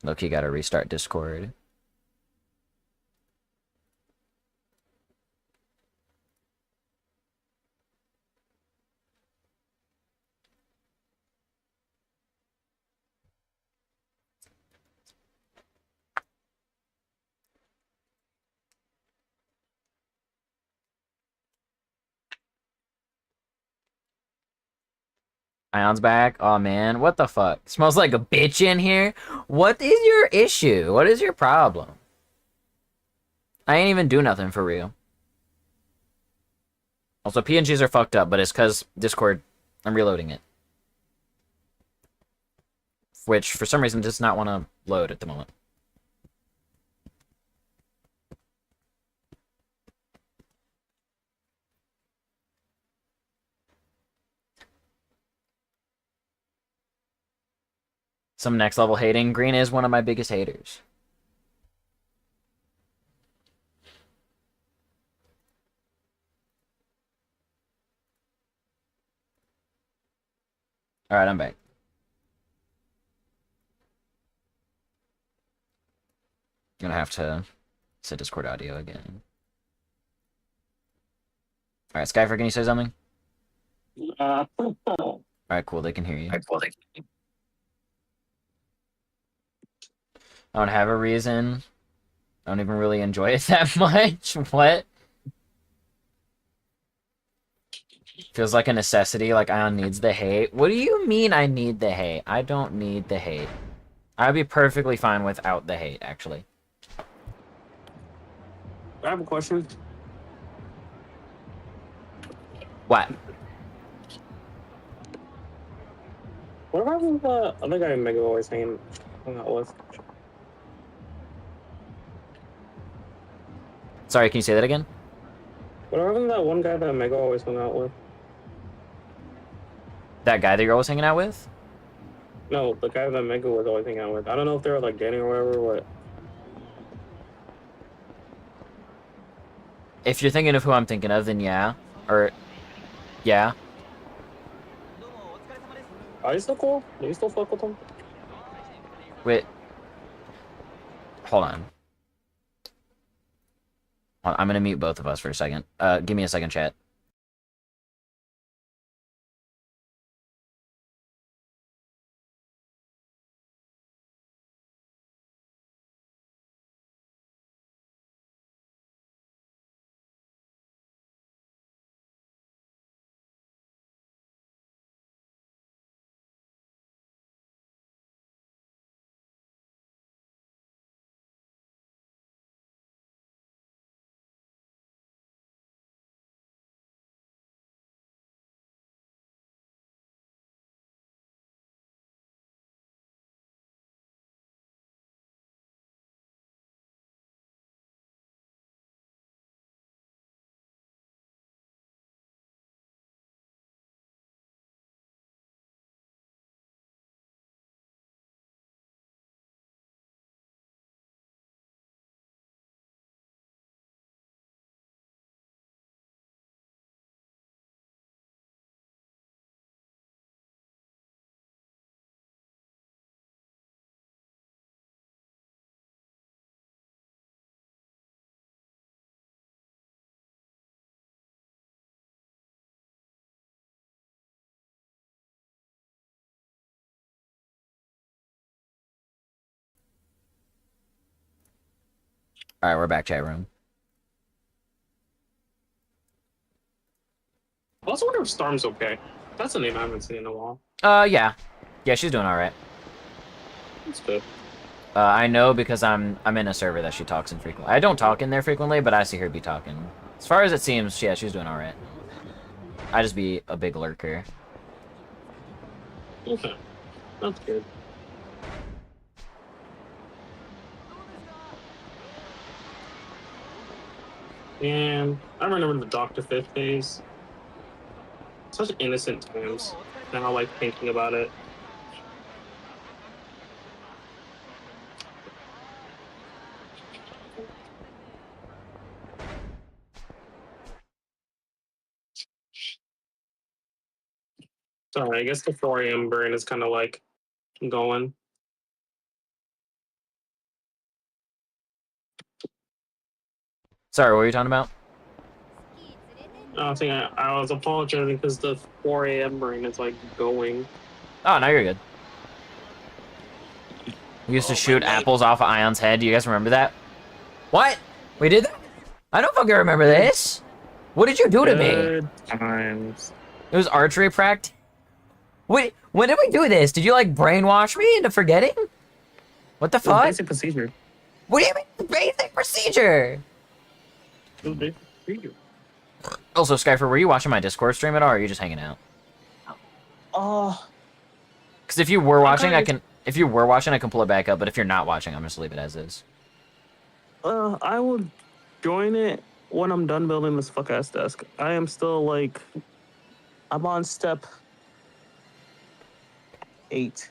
Loki gotta restart Discord. Ion's back. Oh man, what the fuck? Smells like a bitch in here. What is your issue? What is your problem? I ain't even do nothing for real. Also, PNGs are fucked up, but it's because Discord, I'm reloading it. Which, for some reason, does not want to load at the moment. Some next level hating. Green is one of my biggest haters. Alright, I'm back. I'm gonna have to set Discord audio again. Alright, Skyfer, can you say something? Alright, cool, they can hear you. I don't have a reason. I don't even really enjoy it that much. What? Feels like a necessity, like Ion needs the hate. What do you mean I need the hate? I don't need the hate. I'd be perfectly fine without the hate, actually. I have a question. What? What about the other guy Mega always hung out with? Sorry, can you say that again? What about that one guy that Mega always hung out with? That guy that you're always hanging out with? No, the guy that Mega was always hanging out with. I don't know if they were like dating or whatever. What? If you're thinking of who I'm thinking of, then yeah. Or, yeah. Are you still cool? Do you still fuck with him? Wait. Hold on. I'm gonna mute both of us for a second. Give me a second, chat. Alright, we're back, chat room. I also wonder if Storm's okay. That's a name I haven't seen in a while. Yeah. Yeah, she's doing alright. That's good. I know because I'm in a server that she talks in frequently. I don't talk in there frequently, but I see her be talking. As far as it seems, yeah, she's doing alright. I just be a big lurker. Okay. That's good. And I remember the Dr. Fifth days. Such innocent times. Now, like, thinking about it. Sorry, I guess the 4 a.m. burn is kind of like going. Sorry, what were you talking about? I think I was apologizing because the 4 a.m. ring is like going. Oh, now you're good. We used to shoot apples off of Ion's head. Do you guys remember that? What? We did that? I don't fucking remember this. What did you do to me? Good times. It was archery practice. Wait, when did we do this? Did you like brainwash me into forgetting? What the It was fuck? basic procedure. What do you mean basic procedure? It was basic procedure. Also, Skyfer, were you watching my Discord stream at all, or are you just hanging out? Because if you were watching, I can. If you were watching, I can pull it back up. But if you're not watching, I'm just leave it as is. I will join it when I'm done building this fuck ass desk. I am still like, I'm on step 8.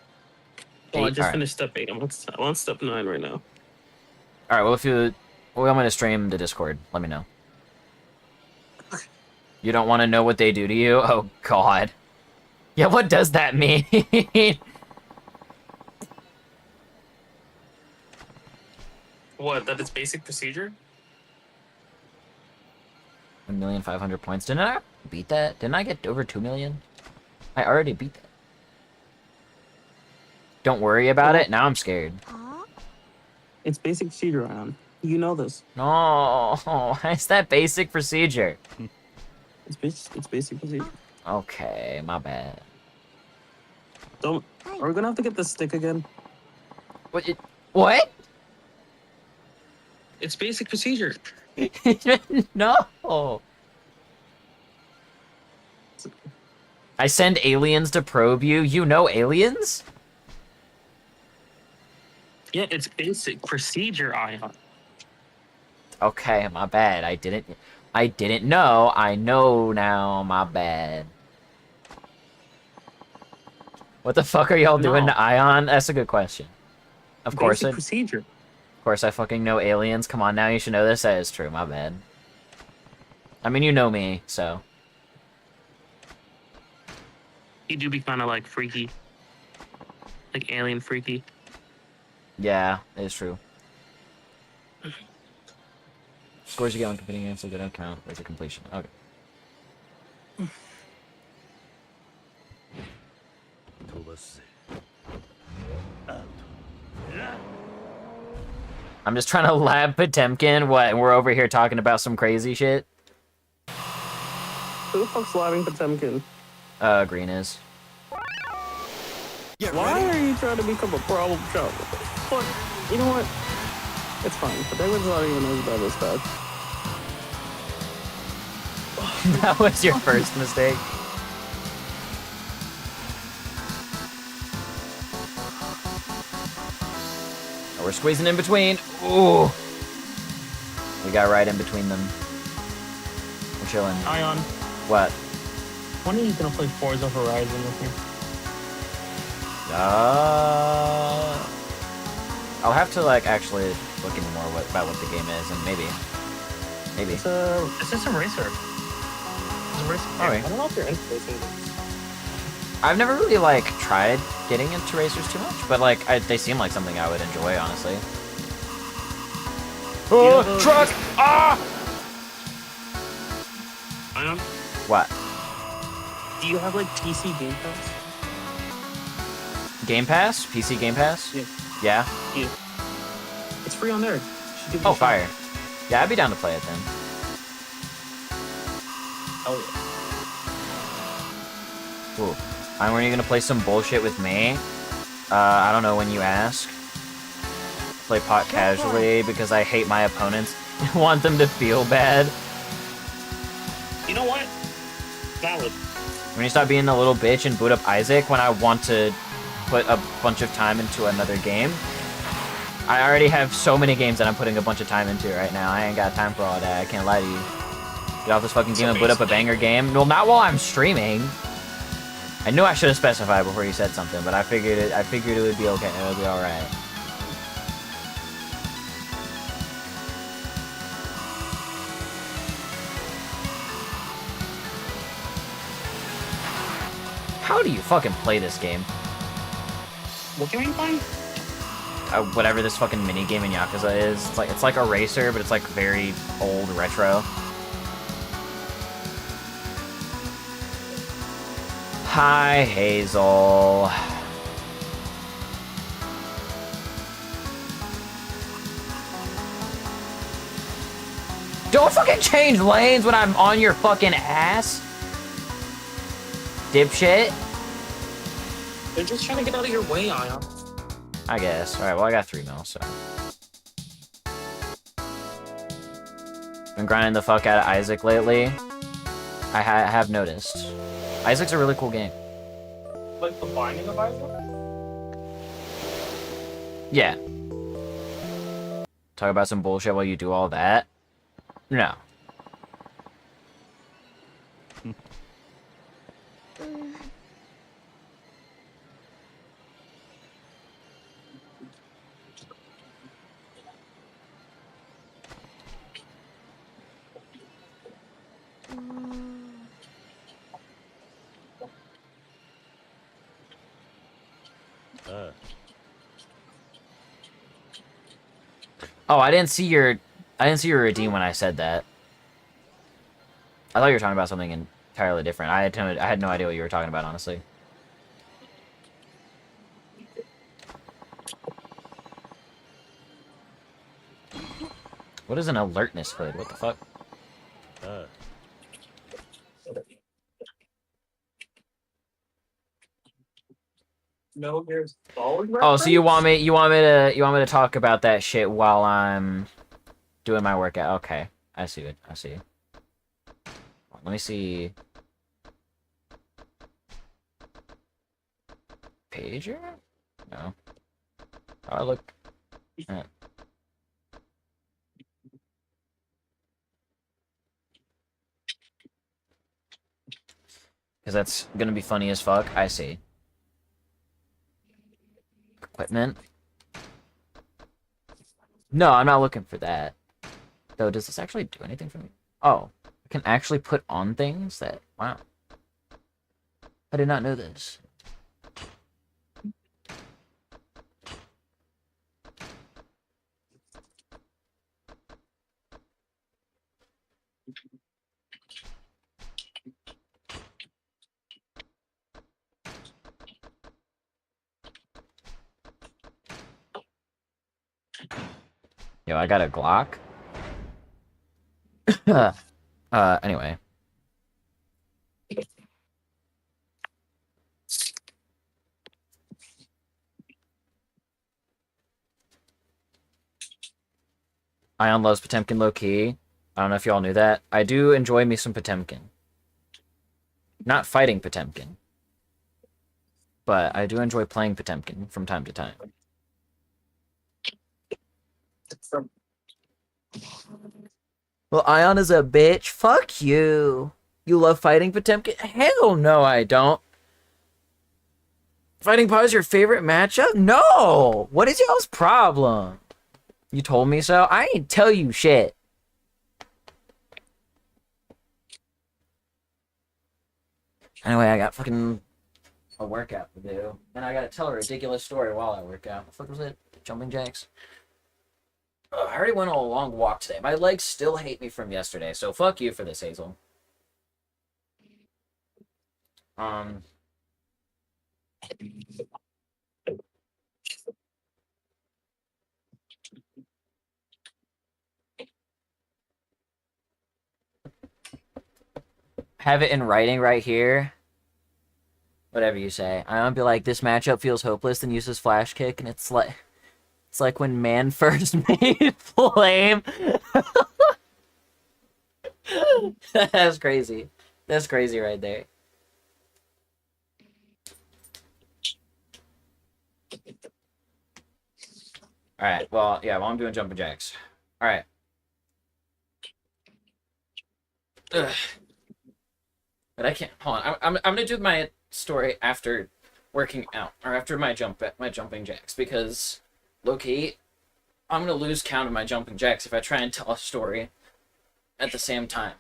Oh, I just finished step 8. I'm on step 9 right now. All right. Well, if you, well, I'm gonna stream the Discord. Let me know. You don't want to know what they do to you? Oh God. Yeah. What does that mean? What? That is basic procedure? 1,500,000 points. Didn't I beat that? Didn't I get over 2 million? I already beat that. Don't worry about it. Now I'm scared. It's basic procedure, Ion. You know this. No, it's that basic procedure. It's basic procedure. Okay, my bad. Don't. Are we gonna have to get the stick again? What? What? It's basic procedure. No. I send aliens to probe you. You know aliens? Yeah, it's basic procedure, Ion. Okay, my bad. I didn't know. I know now. My bad. What the fuck are y'all doing to Ion? That's a good question. Of course, basic procedure. Of course, I fucking know aliens. Come on, now you should know this. That is true. My bad. I mean, you know me, so. You do be kind of like freaky, like alien freaky. Yeah, it is true. Scores you get on competing games, so they don't count as a completion. Okay. I'm just trying to lab Potemkin. What? And we're over here talking about some crazy shit? Who the fuck's labbing Potemkin? Green is. Why are you trying to become a problem child? But you know what? It's fine. Potemkin's not even as bad as that. That was your first mistake. Oh, we're squeezing in between. Ooh. We got right in between them. We're chilling. Ion. What? When are you gonna play Forza Horizon with me? I'll have to like actually look into more about what the game is, and maybe. It's just a racer. It's a racer. Alright. I don't know if you're into racing. I've never really like tried getting into racers too much, but like they seem like something I would enjoy, honestly. Oh, truck! Ah! Ion, What? do you have like PC Game Pass? Game Pass? PC Game Pass? Yeah. Yeah? Yeah. It's free on there. You should give it Oh, a shot. fire. Yeah, I'd be down to play it then. Oh yeah. Cool. And when are you gonna play some bullshit with me? I don't know when you ask. Play pot casually because I hate my opponents and want them to feel bad. You know what? Valid. When you stop being a little bitch and boot up Isaac when I want to put a bunch of time into another game. I already have so many games that I'm putting a bunch of time into right now. I ain't got time for all that. I can't lie to you. Get off this fucking game and boot up a banger game. Well, not while I'm streaming. I knew I should have specified before you said something, but I figured it would be okay. It would be all right. How do you fucking play this game? What can we find? whatever this fucking mini game in Yakuza is. It's like a racer, but it's like very old retro. Hi, Hazel. Don't fucking change lanes when I'm on your fucking ass. Dipshit. They're just trying to get out of your way, Ion. I guess. Alright, well, I got 3 mil, so. Been grinding the fuck out of Isaac lately. I have noticed. Isaac's a really cool game. Like the Binding of Isaac? Yeah. Talk about some bullshit while you do all that? No. Oh, I didn't see your redeem when I said that. I thought you were talking about something entirely different. I had no idea what you were talking about, honestly. What is an alertness hood? What the fuck? No, there's Solid Oh, so you want reference? me to talk about that shit while I'm doing my workout? Okay, I see it. I see. Let me see. Pager? No. Oh, look. Because that's gonna be funny as fuck. I see. Equipment. No, I'm not looking for that. Though, does this actually do anything for me? Oh, I can actually put on things that... Wow. I did not know this. Yo, I got a Glock. Anyway. Ion loves Potemkin low-key. I don't know if y'all knew that. I do enjoy me some Potemkin. Not fighting Potemkin. But I do enjoy playing Potemkin from time to time. Well, Ion is a bitch. Fuck you. You love fighting Potemkin? Hell no, I don't. Fighting Paw is your favorite matchup? No! What is y'all's problem? You told me so? I ain't tell you shit. Anyway, I got fucking a workout to do. And I gotta tell a ridiculous story while I work out. What the fuck was it? Jumping jacks? Oh, I already went on a long walk today. My legs still hate me from yesterday, so fuck you for this, Hazel. Have it in writing right here. Whatever you say. I'm gonna be like, this matchup feels hopeless, then uses flash kick, and it's like when man first made flame. That's crazy. That's crazy right there. Alright, well, yeah, while I'm doing jumping jacks. Alright. But I can't. Hold on. I'm gonna do my story after working out, or after my jumping jacks, because low-key, I'm gonna lose count of my jumping jacks if I try and tell a story at the same time.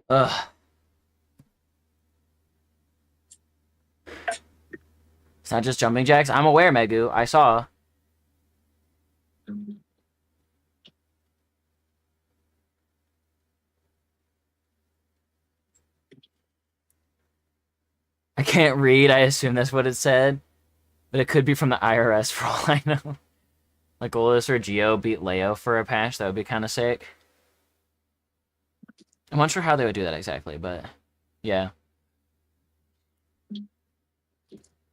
Ugh. It's not just jumping jacks. I'm aware, Megu. I saw. I can't read. I assume that's what it said. But it could be from the IRS for all I know. Like Goldus or Geo beat Leo for a patch. That would be kind of sick. I'm not sure how they would do that exactly, but yeah.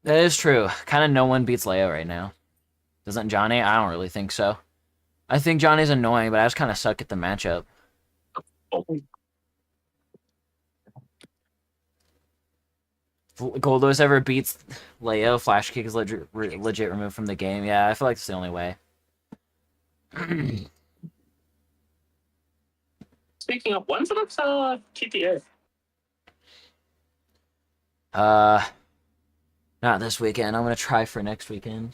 That is true. Kind of no one beats Leo right now. Doesn't Johnny? I don't really think so. I think Johnny's annoying, but I just kind of suck at the matchup. Goldos ever beats Leo, Flash Kick is legit removed from the game. Yeah, I feel like it's the only way. Speaking of, when's the next GTA? Not this weekend. I'm gonna try for next weekend.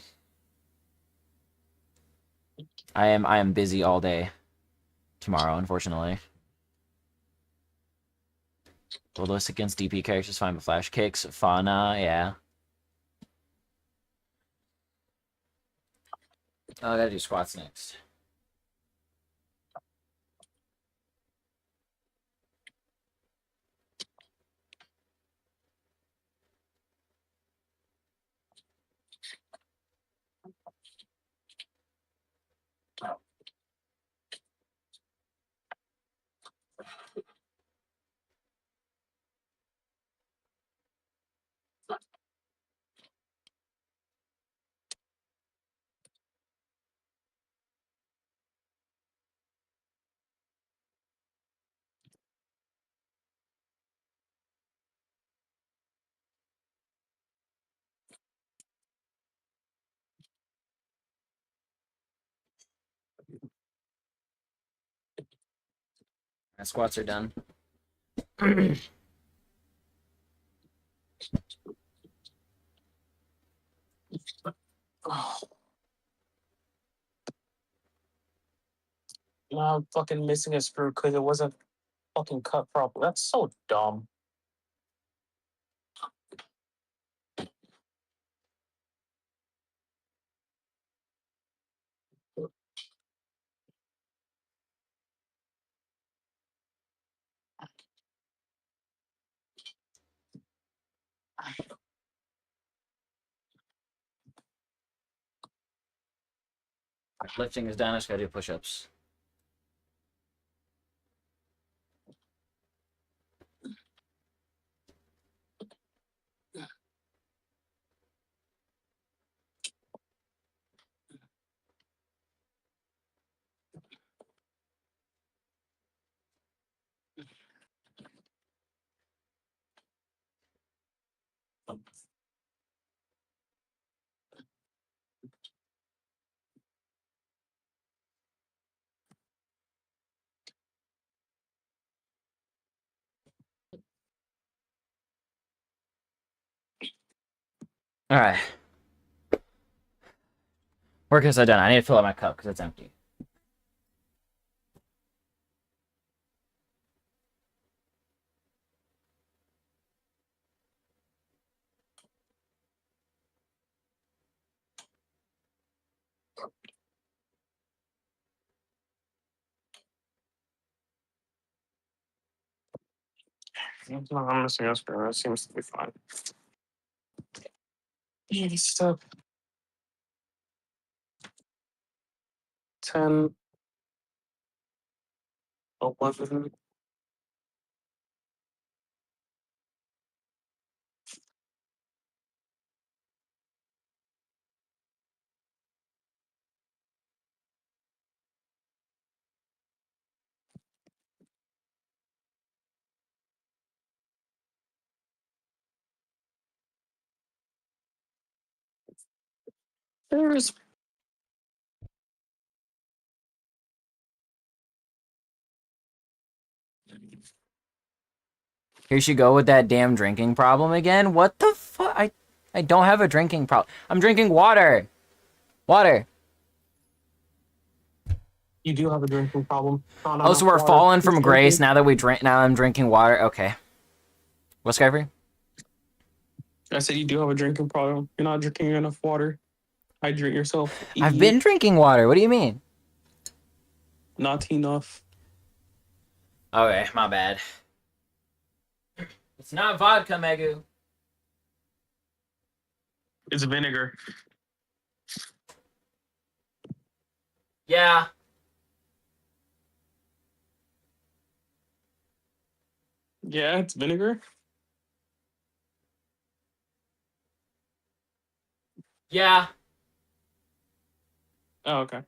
I am busy all day tomorrow, unfortunately. Goldos against DP characters fine, but Flash Kicks, Fauna, yeah. Oh, I gotta do squats next. My squats are done. Oh, now I'm fucking missing a screw because it wasn't fucking cut properly. That's so dumb. Lifting is done. I just gotta do push-ups. All right. Workouts are done. I need to fill up my cup because it's empty. No, I'm missing a screw. It seems to be fine. Yeah, step 10, 11, There's Here she go with that damn drinking problem again. What the fuck? I don't have a drinking problem. I'm drinking water. Water. you do have a drinking problem. Not Oh, so enough we're water. falling Who's from grace drinking? now that we drink. Now I'm drinking water. Okay. What's Skyfree? I said you do have a drinking problem. You're not drinking enough water. Hydrate yourself, I've idiot. been drinking water. What do you mean? Not enough. Okay, my bad. It's not vodka, Megu. It's vinegar. Yeah. Yeah, it's vinegar. Yeah. Oh, okay.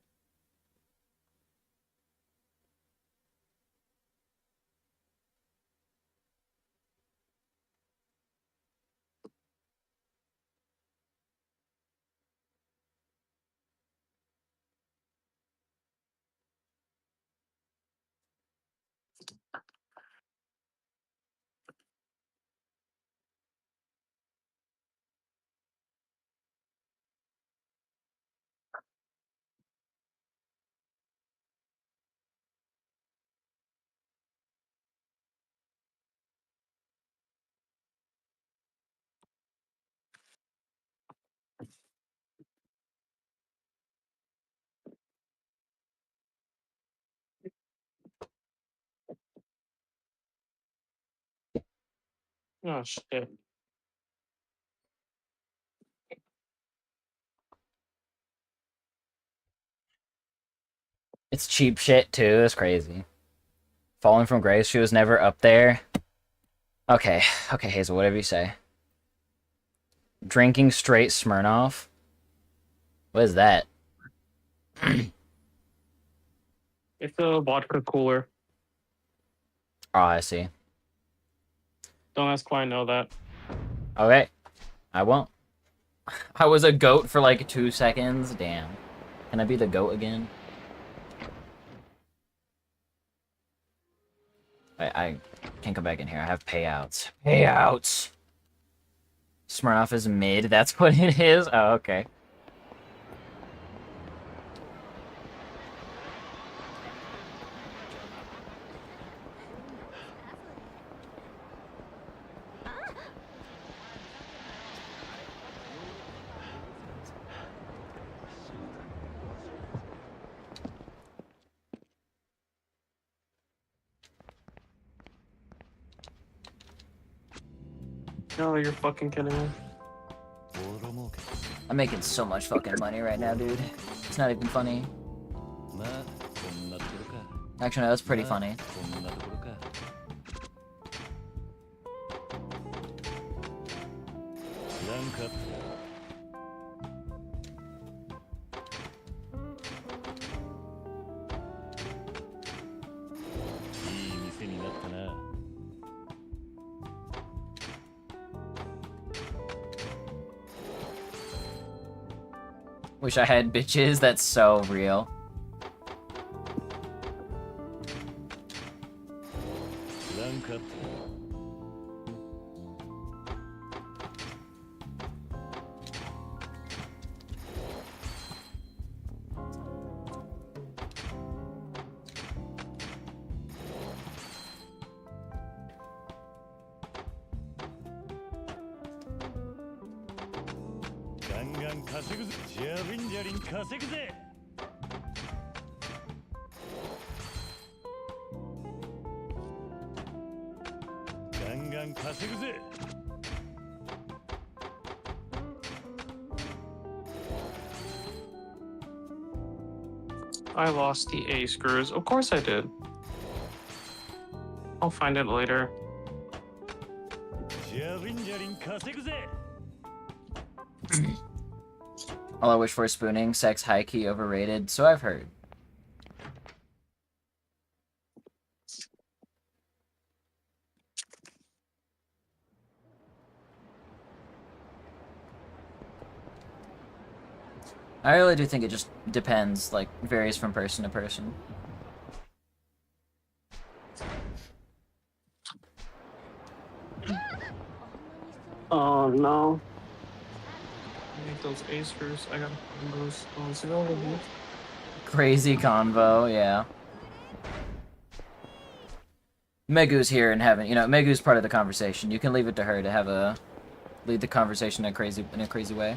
Oh shit. It's cheap shit too. It's crazy. Falling from grace. She was never up there. Okay. Okay, Hazel. Whatever you say. Drinking straight Smirnoff. What is that? It's a vodka cooler. Oh, I see. Don't ask why I know that. Okay. I won't. I was a goat for like 2 seconds. Damn. Can I be the goat again? I can't come back in here. I have payouts. Payouts! Smirnoff is mid. That's what it is? Oh, okay. No, you're fucking kidding me. I'm making so much fucking money right now, dude. It's not even funny. Actually, no, that's pretty funny. Wish I had bitches. That's so real. I lost the A screws. Of course I did. I'll find it later. All I wish for is spooning. Sex high-key overrated. So I've heard. I really do think it just depends, like, varies from person to person. Oh no. Make those A's first. I gotta find those. So go over here. Crazy convo, yeah. Megu's here and having, you know, Megu's part of the conversation. You can leave it to her to have a lead the conversation in a crazy way.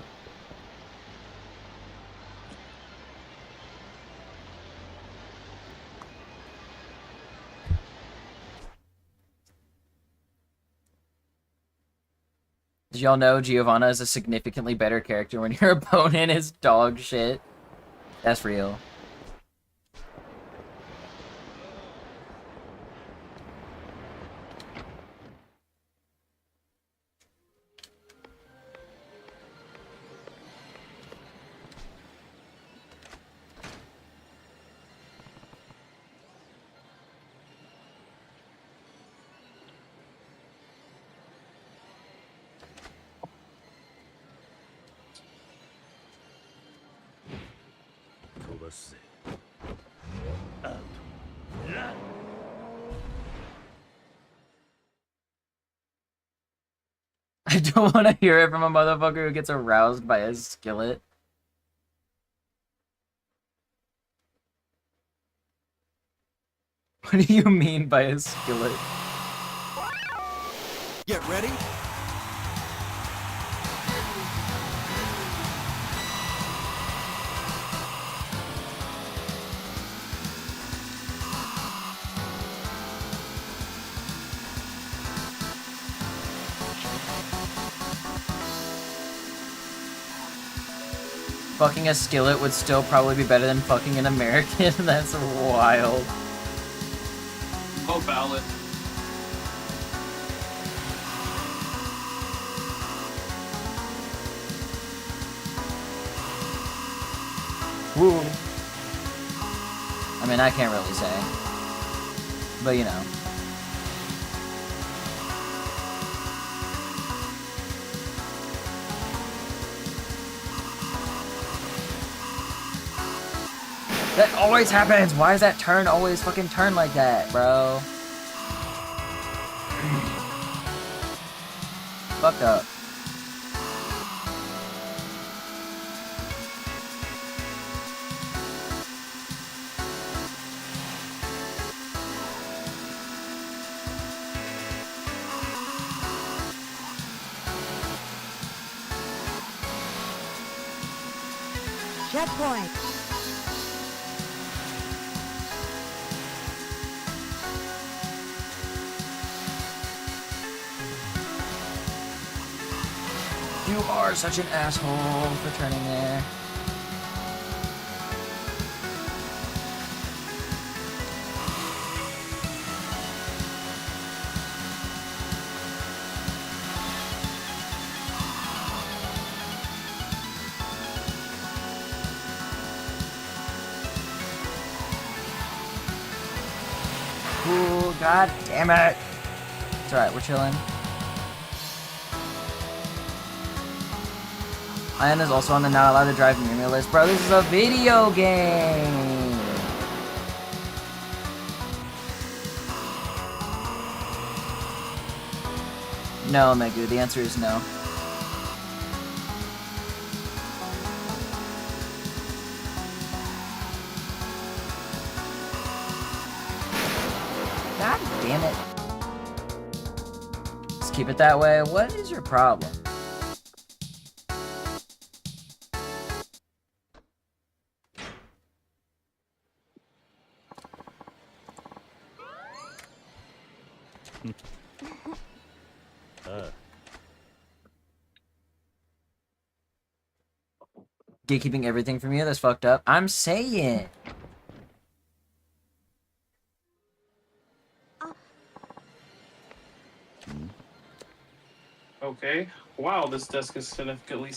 Did y'all know Giovanna is a significantly better character when your opponent is dog shit? That's real. I don't want to hear it from a motherfucker who gets aroused by a skillet. What do you mean by a skillet? Get ready. Fucking a skillet would still probably be better than fucking an American. That's wild. Oh, ballot. Woo. I mean, I can't really say. But, you know. That always happens! Why does that turn always fucking turn like that, bro? Fucked up. Checkpoint. You are such an asshole for turning there. Ooh, god damn it! It's alright, we're chilling. Ian is also on the not allowed to drive near me list. Bro, this is a video game! No, Megu, the answer is no. God damn it. Just keep it that way. What is your problem? Gatekeeping everything from you? That's fucked up. I'm saying. Okay. Wow, this desk is significantly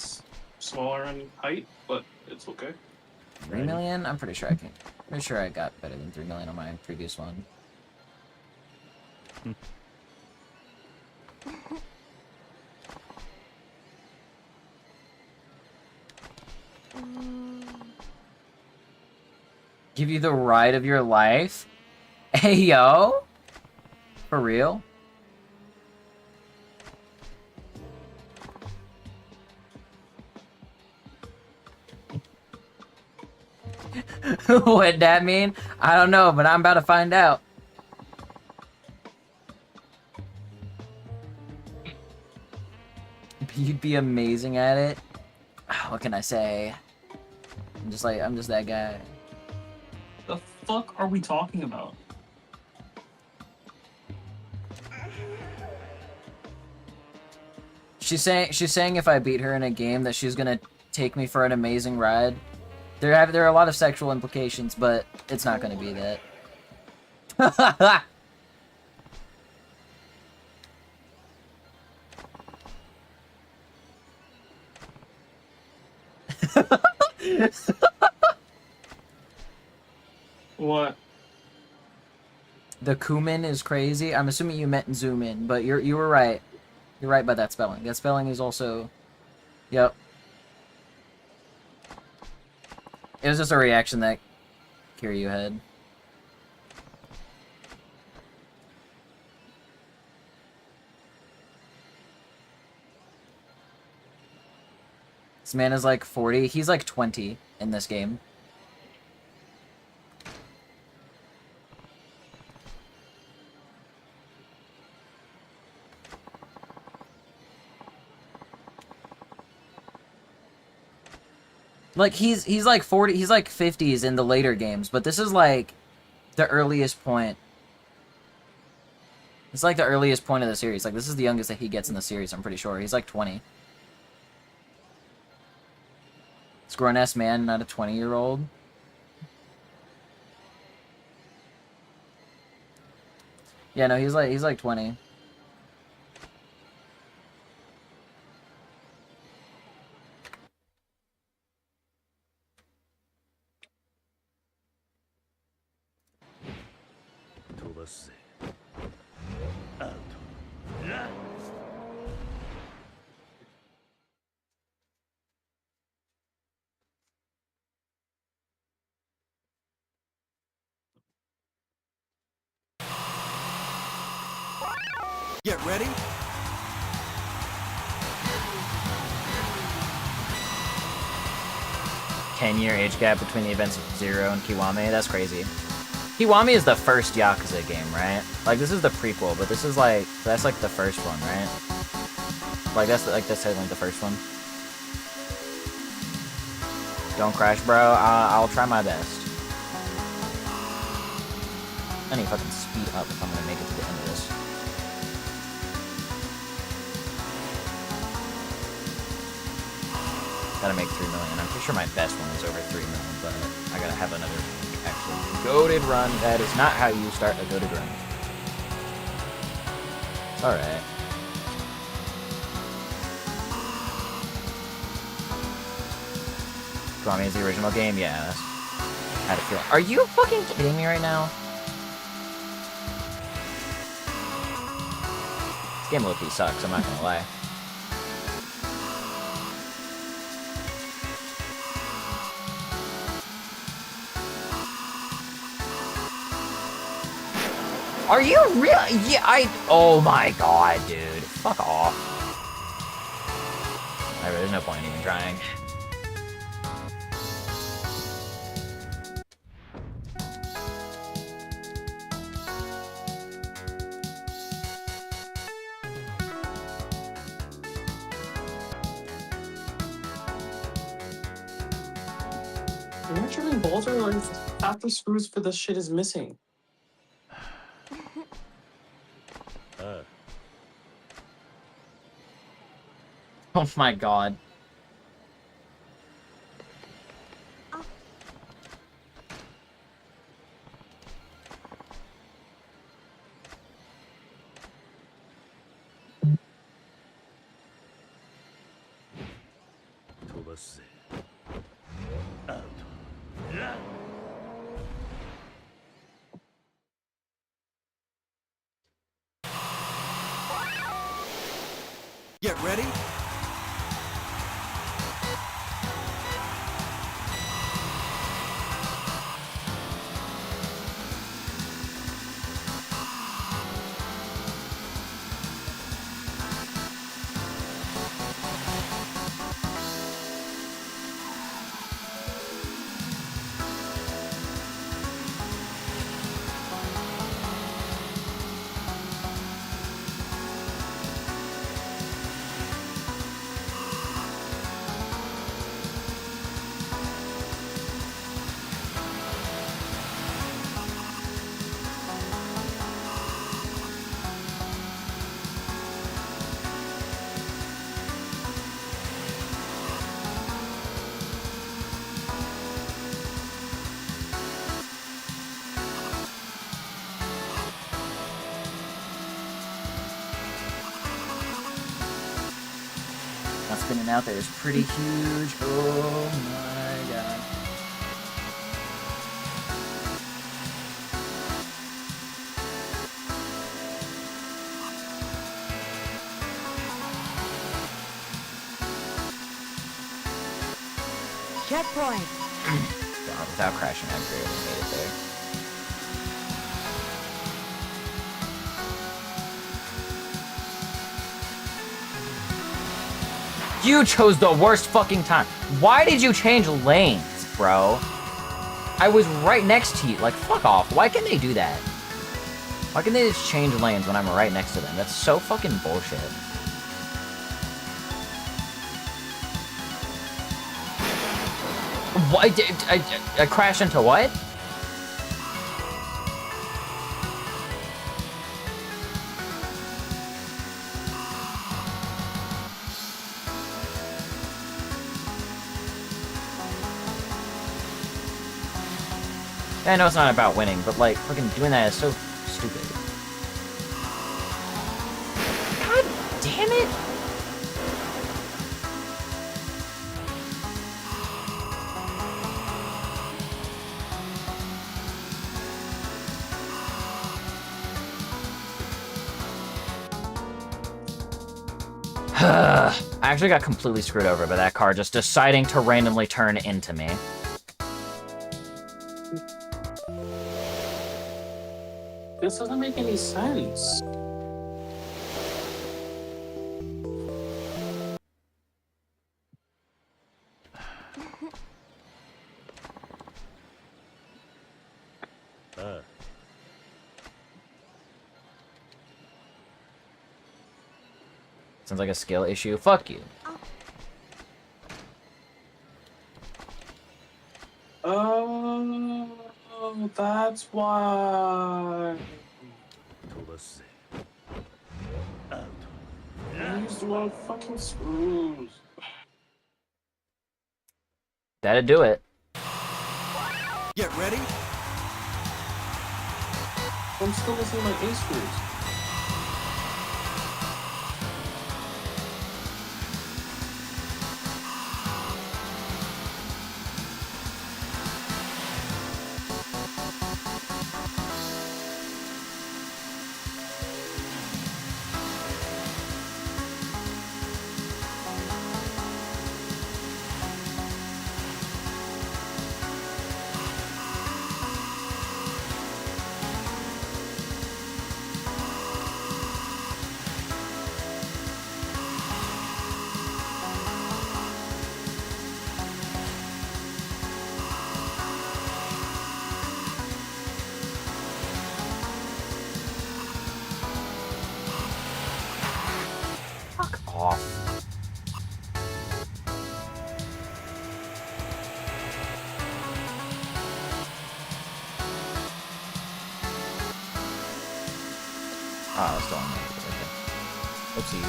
smaller in height, but it's okay. 3 million? I'm pretty sure I can. Pretty sure I got better than 3 million on my previous one. Give you the ride of your life? Hey, yo? For real? What'd that mean? I don't know, but I'm about to find out. You'd be amazing at it. What can I say? I'm just that guy. The fuck are we talking about? She's saying if I beat her in a game that she's gonna take me for an amazing ride. There are a lot of sexual implications, but it's not gonna be that. What? The cumin is crazy. I'm assuming you meant zoom in, but you were right. You're right by that spelling. That spelling is also... Yep. It was just a reaction that Kiryu had. This man is like 40. He's like 20 in this game. Like he's like 40, he's like 50s in the later games, but this is like the earliest point. It's like the earliest point of the series. Like this is the youngest that he gets in the series, I'm pretty sure. He's like 20. It's a grown-ass man, not a 20-year-old. Yeah, no, he's like 20. Get ready. Ten-year age gap between the events of Zero and Kiwame. That's crazy. Kiwame is the first Yakuza game, right? Like this is the prequel, but this is like that's like the first one, right? Like that's technically the first one. Don't crash, bro. I'll try my best. I need to fucking speed up if I'm gonna make it to the end of this. Gotta make 3 million. I'm pretty sure my best one is over 3 million, but I gotta have another actual goated run. That is not how you start a goated run. It's alright. Kiwame is the original game? Yeah, that's how to feel. Are you fucking kidding me right now? This game low-key sucks, I'm not gonna lie. Are you really? Yeah, oh my god, dude. Fuck off. There's no point in even trying. You're tripping balls are like half the screws for this shit is missing. Oh my god. Get ready. Now spinning out there is pretty huge. Oh my god. Checkpoint. God, without crashing, I barely made it there. You chose the worst fucking time. Why did you change lanes, bro? I was right next to you. Like, fuck off. Why can they do that? Why can they just change lanes when I'm right next to them? That's so fucking bullshit. What? I crashed into what? I know it's not about winning, but like, fucking doing that is so stupid. God damn it! I actually got completely screwed over by that car just deciding to randomly turn into me. This doesn't make any sense. Sounds like a skill issue. Fuck you. Oh, that's why. I used the wrong fucking screws. That'd do it. Get ready. I'm still missing my A screws. Off. Oh, it's still on there. Okay. Oopsie.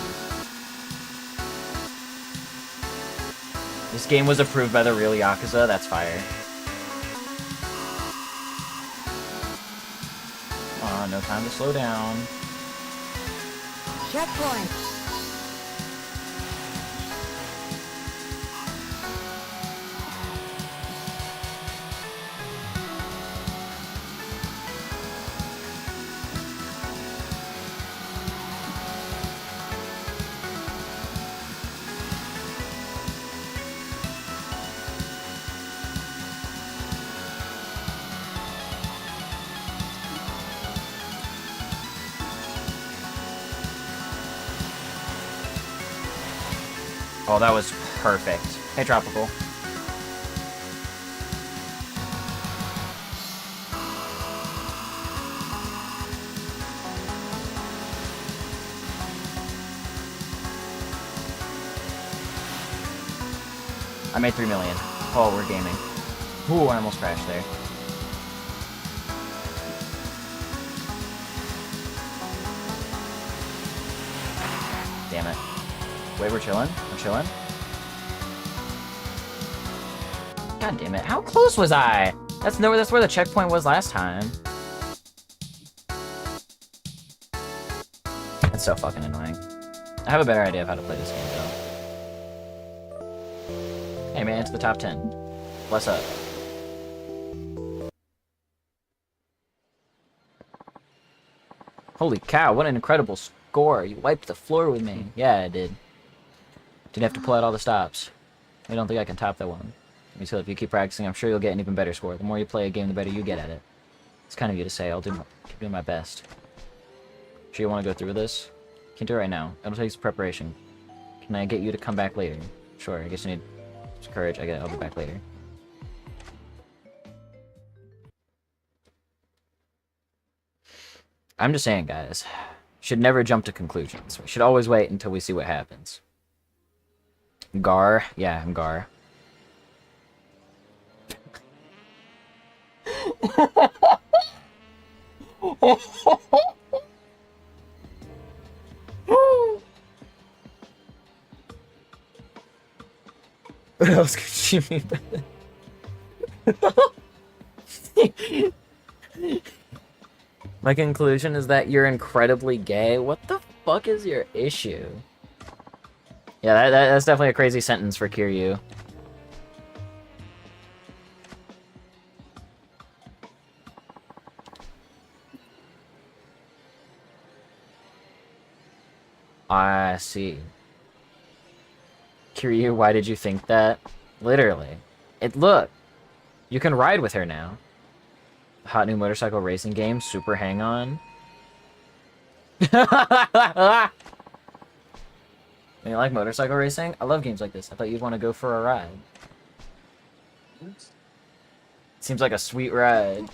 This game was approved by the real Yakuza. That's fire. Oh, no time to slow down. Checkpoint. Oh, that was perfect. Hey, Tropical. I made 3 million. Oh, we're gaming. Ooh, I almost crashed there. Damn it. Wait, we're chilling? We're chilling? God damn it. How close was I? That's where the checkpoint was last time. That's so fucking annoying. I have a better idea of how to play this game, though. Hey man, it's the top 10. What's up? Holy cow, what an incredible score. You wiped the floor with me. Yeah, I did. Didn't have to pull out all the stops. I don't think I can top that one. So if you keep practicing, I'm sure you'll get an even better score. The more you play a game, the better you get at it. It's kind of you to say. I'll keep doing my best. Sure you want to go through with this? Can't do it right now. It'll take some preparation. Can I get you to come back later? Sure, I guess you need some courage. I'll be back later. I'm just saying, guys. Should never jump to conclusions. We should always wait until we see what happens. Gar? Yeah, I'm Gar. What else could she mean by that? My conclusion is that you're incredibly gay. What the fuck is your issue? Yeah, that's definitely a crazy sentence for Kiryu. I see. Kiryu, why did you think that? Literally. Look, you can ride with her now. Hot new motorcycle racing game, Super Hang On. You like motorcycle racing? I love games like this. I thought you'd want to go for a ride. Seems like a sweet ride.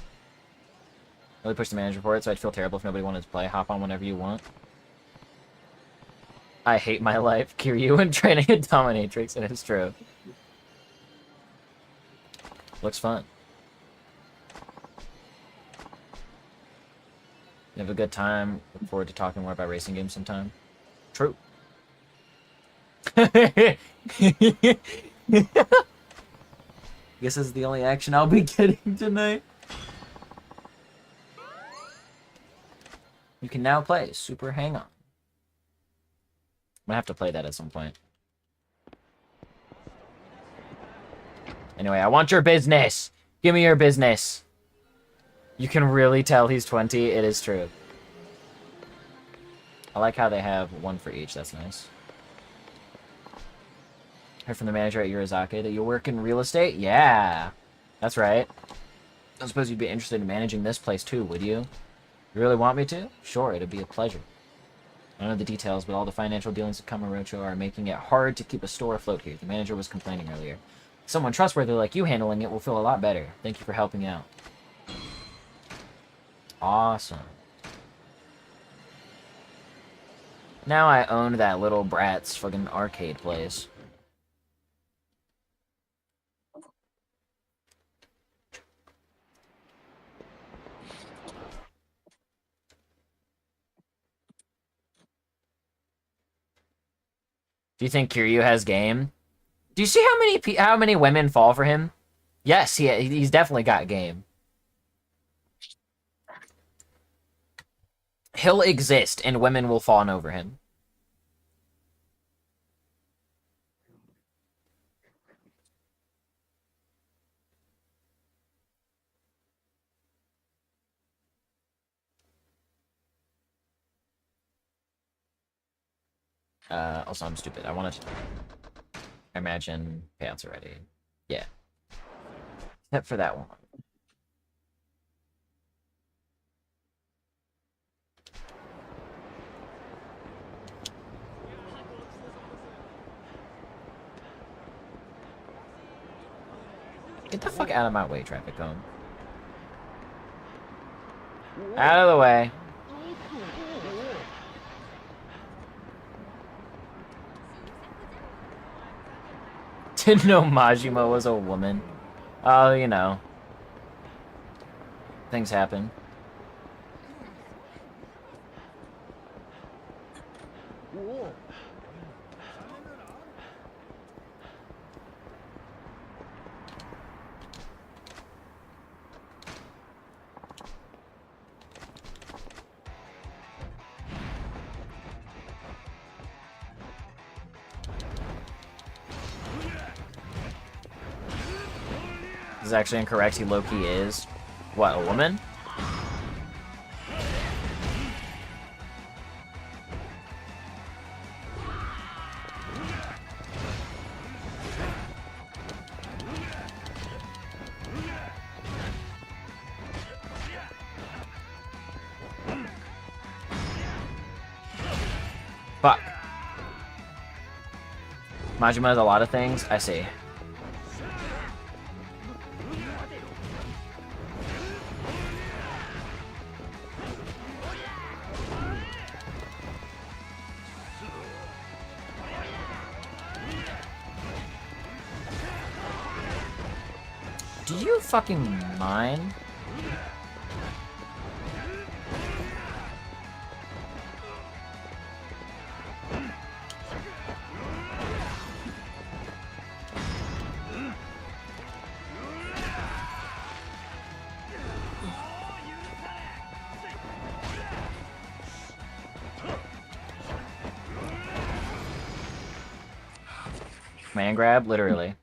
Really push the manager for it, so I'd feel terrible if nobody wanted to play. Hop on whenever you want. I hate my life. Kiryu and training a dominatrix, and it's true. Looks fun. You have a good time. Look forward to talking more about racing games sometime. True. Guess this is the only action I'll be getting tonight. You can now play Super Hang On. I'm gonna have to play that at some point. Anyway, I want your business. Give me your business. You can really tell he's 20. It is true. I like how they have one for each. That's nice. Heard from the manager at Yurizake that you work in real estate? Yeah. That's right. I suppose you'd be interested in managing this place too, would you? You really want me to? Sure, it'd be a pleasure. I don't know the details, but all the financial dealings at Kamurocho are making it hard to keep a store afloat here. The manager was complaining earlier. Someone trustworthy like you handling it will feel a lot better. Thank you for helping out. Awesome. Now I own that little Bratz fucking arcade place. Do you think Kiryu has game? Do you see how many women fall for him? Yes, he's definitely got game. He'll exist, and women will fawn over him. Also, I'm stupid. I wanted to imagine payouts already. Yeah. Except for that one. Get the fuck out of my way, traffic cone. Out of the way. Didn't know Majima was a woman. Oh, you know. Things happen. is actually incorrect. He low-key is. What, a woman? Fuck. Majima is a lot of things. I see. Do you fucking mind? Man grab, literally.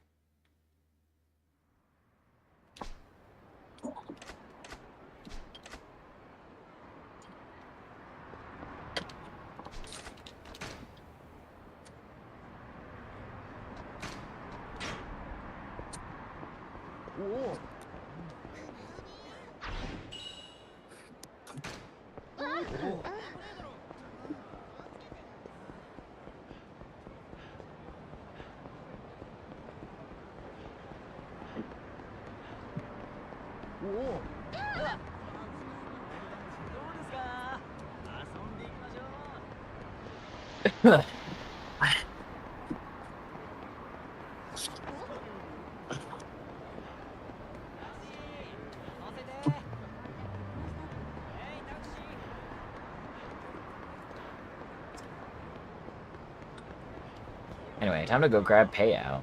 Anyway, time to go grab payout.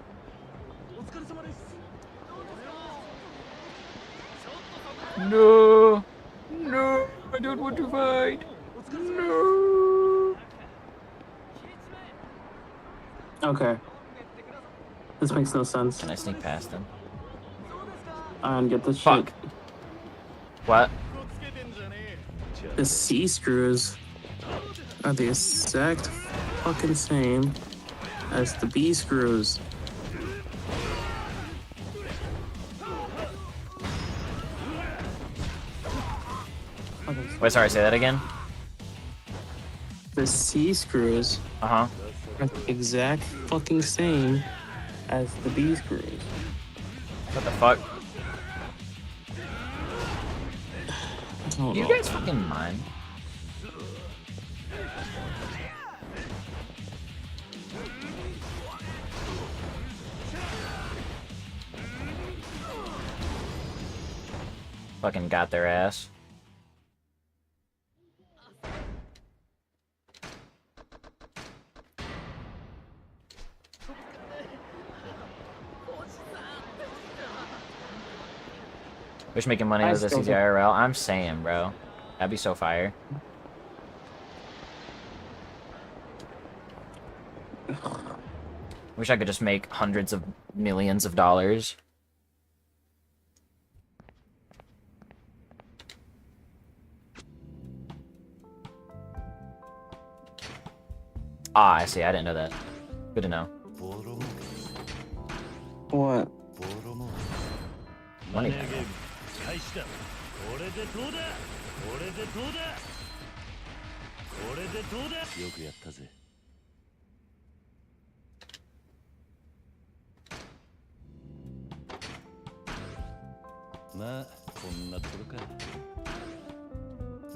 No! No! I don't want to fight! No! Okay. This makes no sense. Can I sneak past him? And get this Fuck. shit. What? The C screws are the exact fucking same as the B screws. Wait, sorry, say that again? The C screws Uh-huh. are the exact fucking same as the B screws. What the fuck? Oh, Do you no. guys fucking mind? Fucking got their ass. Wish making money was this easy IRL. I'm saying, bro. That'd be so fire. Wish I could just make hundreds of millions of dollars. Ah, I see. I didn't know that. Good to know. What? Money. 返しだ。これでどうだ。これでどうだ。これでどうだ。よくやったぜ。まあこんなところか。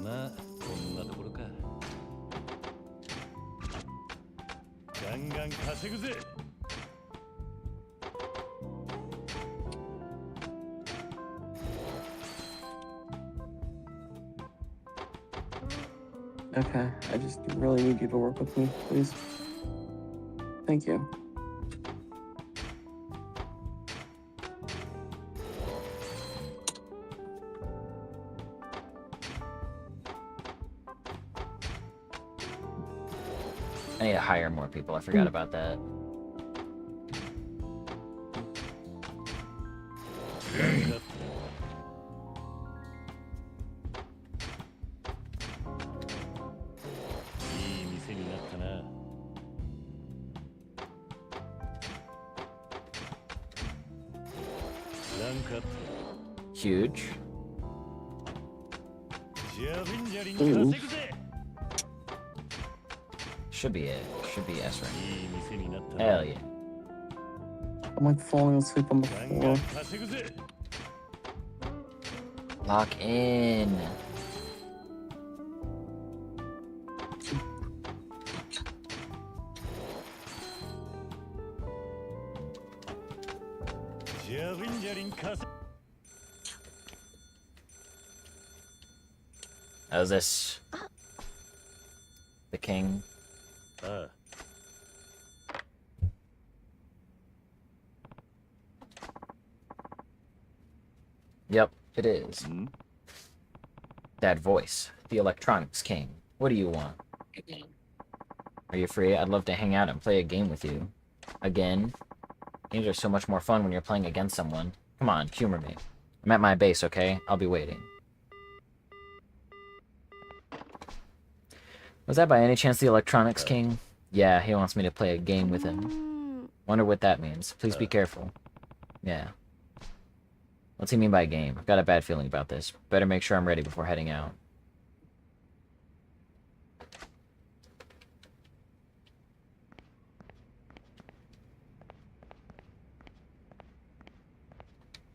まあこんなところか。ガンガン稼ぐぜ。Okay, I just really need you to work with me, please. Thank you. I need to hire more people. I forgot about that. いい店になったな。ランクアップ。 Huge. ジャリンジャリン稼ぐぜ。 Should be it. Should be S rank. いい店になったな。 Hell yeah. I'm like falling asleep on the ガン floor. ガン稼ぐぜ。 Lock in. Oh, is this the king? Yep, it is. That voice, the electronics king. What do you want? Are you free? I'd love to hang out and play a game with you. Again? Games are so much more fun when you're playing against someone. Come on, humor me. I'm at my base, okay? I'll be waiting. Was that by any chance the electronics king? Yeah, he wants me to play a game with him. Wonder what that means. Please be careful. Yeah. What's he mean by game? I've got a bad feeling about this. Better make sure I'm ready before heading out.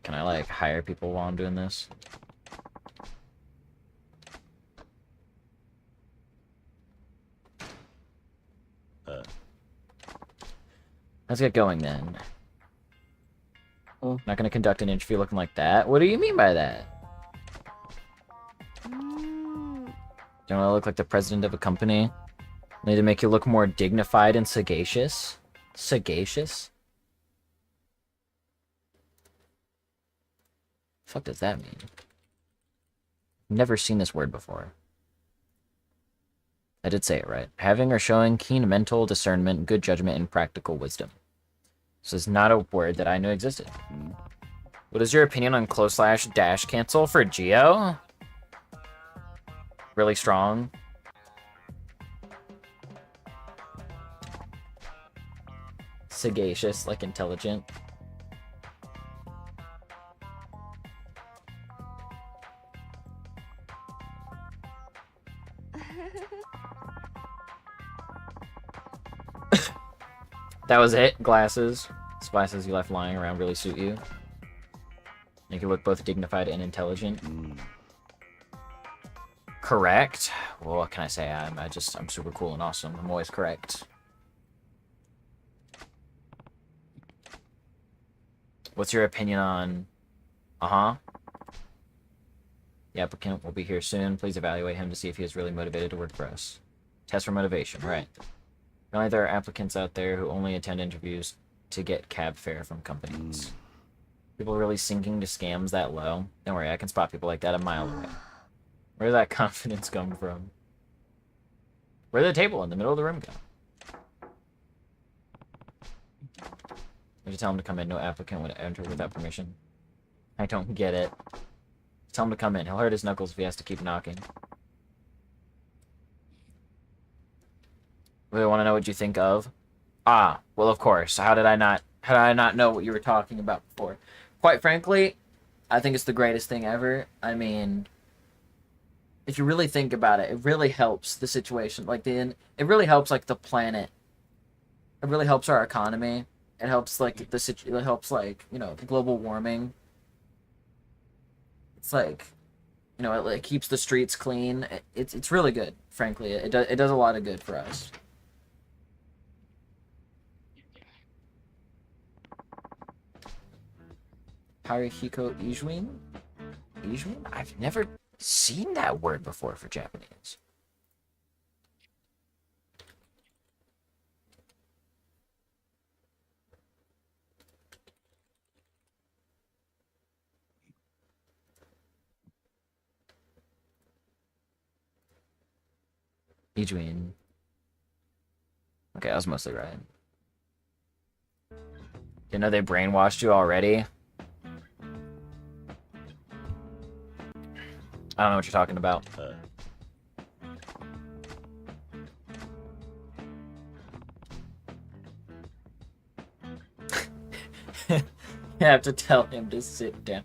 Can I, like, hire people while I'm doing this? Let's get going, then. Not gonna conduct an interview looking like that? What do you mean by that? Don't I look like the president of a company? Need to make you look more dignified and sagacious? Sagacious? The fuck does that mean? Never seen this word before. I did say it right. Having or showing keen mental discernment, good judgment, and practical wisdom. This is not a word that I knew existed. What is your opinion on close slash dash cancel for Geo? Really strong. Sagacious, like intelligent. That was it. Glasses. Spices you left lying around really suit you. Make you look both dignified and intelligent. Correct. Well, what can I say? I'm super cool and awesome. I'm always correct. What's your opinion on... The applicant will be here soon. Please evaluate him to see if he is really motivated to work for us. Test for motivation, right. Apparently there are applicants out there who only attend interviews to get cab fare from companies. People really sinking to scams that low? Don't worry, I can spot people like that a mile away. Where did that confidence come from? Where did the table in the middle of the room go? Would you tell him to come in? No applicant would enter without permission. I don't get it. Tell him to come in. He'll hurt his knuckles if he has to keep knocking. Really want to know what you think of? Ah, well, of course. How did I not know what you were talking about before? Quite frankly, I think it's the greatest thing ever. I mean, if you really think about it, it really helps the situation. Like, it really helps, like, the planet. It really helps our economy. It helps, like, it helps, like, you know, global warming. It's like, you know, it keeps the streets clean. It's really good, frankly. It does a lot of good for us. Haruhiko Ijuin? Ijuin? I've never seen that word before for Japanese. Ijuin. Okay, I was mostly right. You know they brainwashed you already? I don't know what you're talking about. You have to tell him to sit down.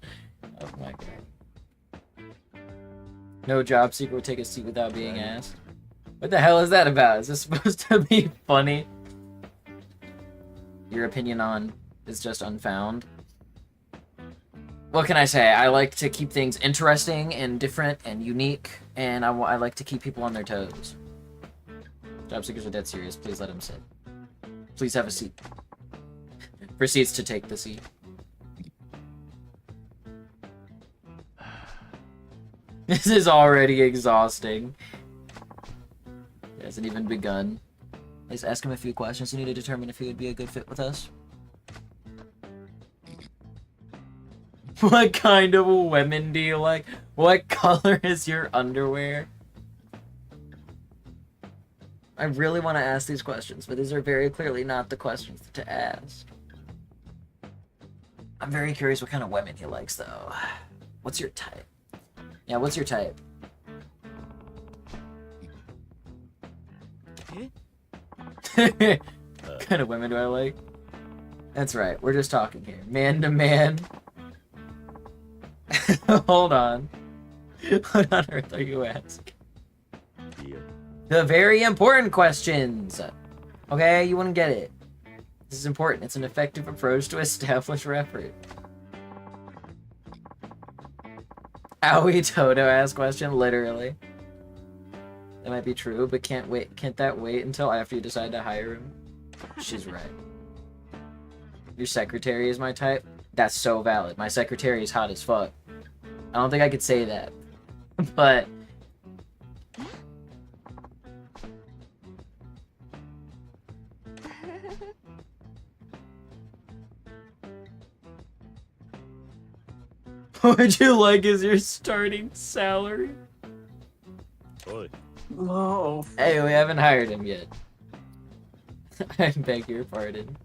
Oh my god. No job seeker would take a seat without being asked. What the hell is that about? Is this supposed to be funny? Your opinion on is just unfound. What can I say? I like to keep things interesting and different and unique, and I like to keep people on their toes. Job seekers are dead serious. Please let him sit. Please have a seat. Proceeds to take the seat. This is already exhausting. It hasn't even begun. Let's ask him a few questions. You need to determine if he would be a good fit with us. What kind of women do you like? What color is your underwear? I really want to ask these questions, but these are very clearly not the questions to ask. I'm very curious what kind of women he likes, though. What's your type? Yeah, what's your type? What kind of women do I like? That's right, we're just talking here. Man to man. Hold on. What on earth are you asking? The very important questions! Okay, you wouldn't get it. This is important. It's an effective approach to establish reference. Owie Toto asked question, literally. That might be true, but can't that wait until after you decide to hire him? She's right. Your secretary is my type? That's so valid. My secretary is hot as fuck. I don't think I could say that. But... what would you like as your starting salary? Oi. No. Hey, we haven't hired him yet. I beg your pardon.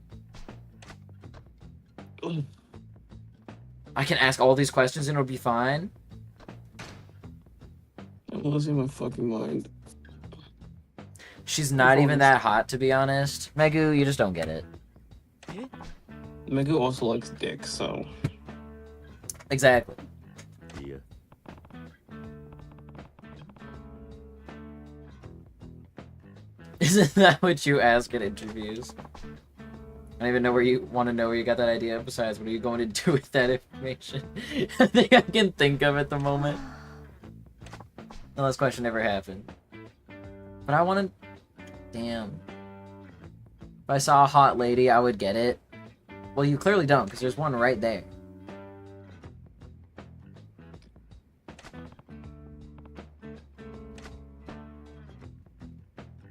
I can ask all these questions and it'll be fine. I'm losing my fucking mind. She's not even that hot, to be honest. Megu, you just don't get it. Megu also likes dick, so... Exactly. Yeah. Isn't that what you ask at interviews? I don't even know where you want to know where you got that idea. Besides, what are you going to do with that information? I think I can think of at the moment. Unless question never happened. But I want to... Damn. If I saw a hot lady, I would get it. Well, you clearly don't, because there's one right there.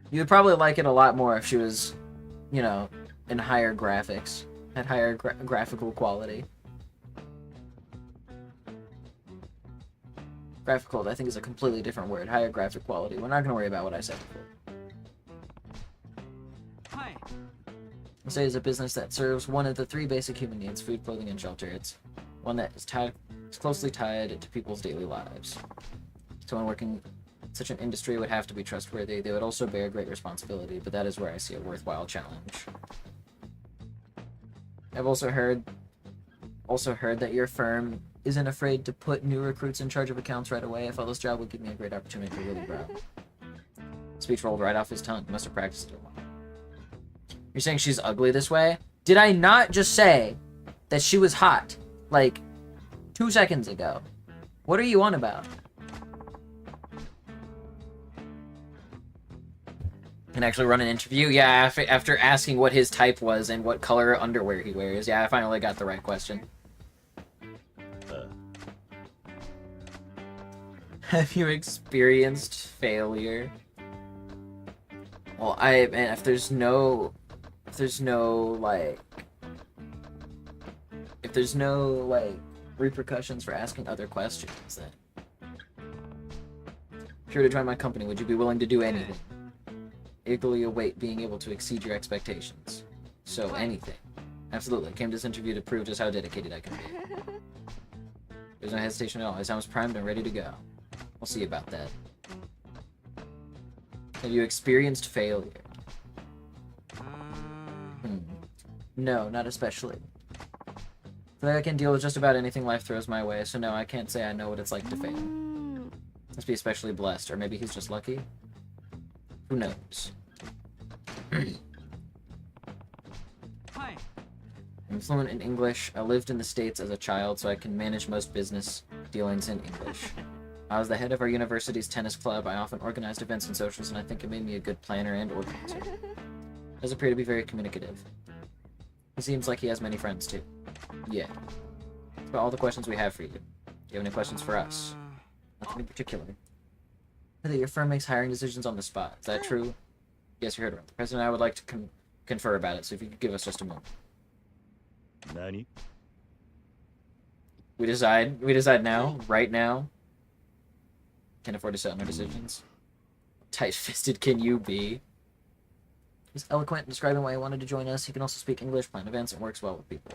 You would probably like it a lot more if she was, you know, in higher graphics. Had higher graphical quality. Graphical, I think, is a completely different word. Higher graphic quality. We're not going to worry about what I said before. Hi. Say is a business that serves one of the three basic human needs: food, clothing, and shelter. It's one that is closely tied to people's daily lives. Someone working in such an industry would have to be trustworthy. They would also bear great responsibility, but that is where I see a worthwhile challenge. I've also heard that your firm isn't afraid to put new recruits in charge of accounts right away. I felt this job would give me a great opportunity to really grow. Speech rolled right off his tongue. He must have practiced it a lot. You're saying she's ugly this way? Did I not just say that she was hot, like, 2 seconds ago? What are you on about? Can actually run an interview? Yeah, after asking what his type was and what color underwear he wears. Yeah, I finally got the right question. Have you experienced failure? Well, man, if there's no repercussions for asking other questions, then if you were to join my company, would you be willing to do anything? Eagerly await being able to exceed your expectations. So anything. Absolutely. I came to this interview to prove just how dedicated I can be. There's no hesitation at all. I sound primed and ready to go. We'll see about that. Have you experienced failure? No, not especially. I feel like I can deal with just about anything life throws my way, so no, I can't say I know what it's like to fail. Must be especially blessed, or maybe he's just lucky. Who knows? Hi. I'm fluent in English. I lived in the States as a child, so I can manage most business dealings in English. I was the head of our university's tennis club. I often organized events and socials, and I think it made me a good planner and organizer. He does appear to be very communicative. He seems like he has many friends, too. Yeah. That's about all the questions we have for you. Do you have any questions for us? Nothing in particular. That your firm makes hiring decisions on the spot. Is that true? Yes, you heard right. The president and I would like to confer about it, so if you could give us just a moment. Nani? We decide now, right now. Can't afford to sit on our decisions. Tight-fisted can you be? He's eloquent in describing why he wanted to join us. He can also speak English, plan events, and works well with people.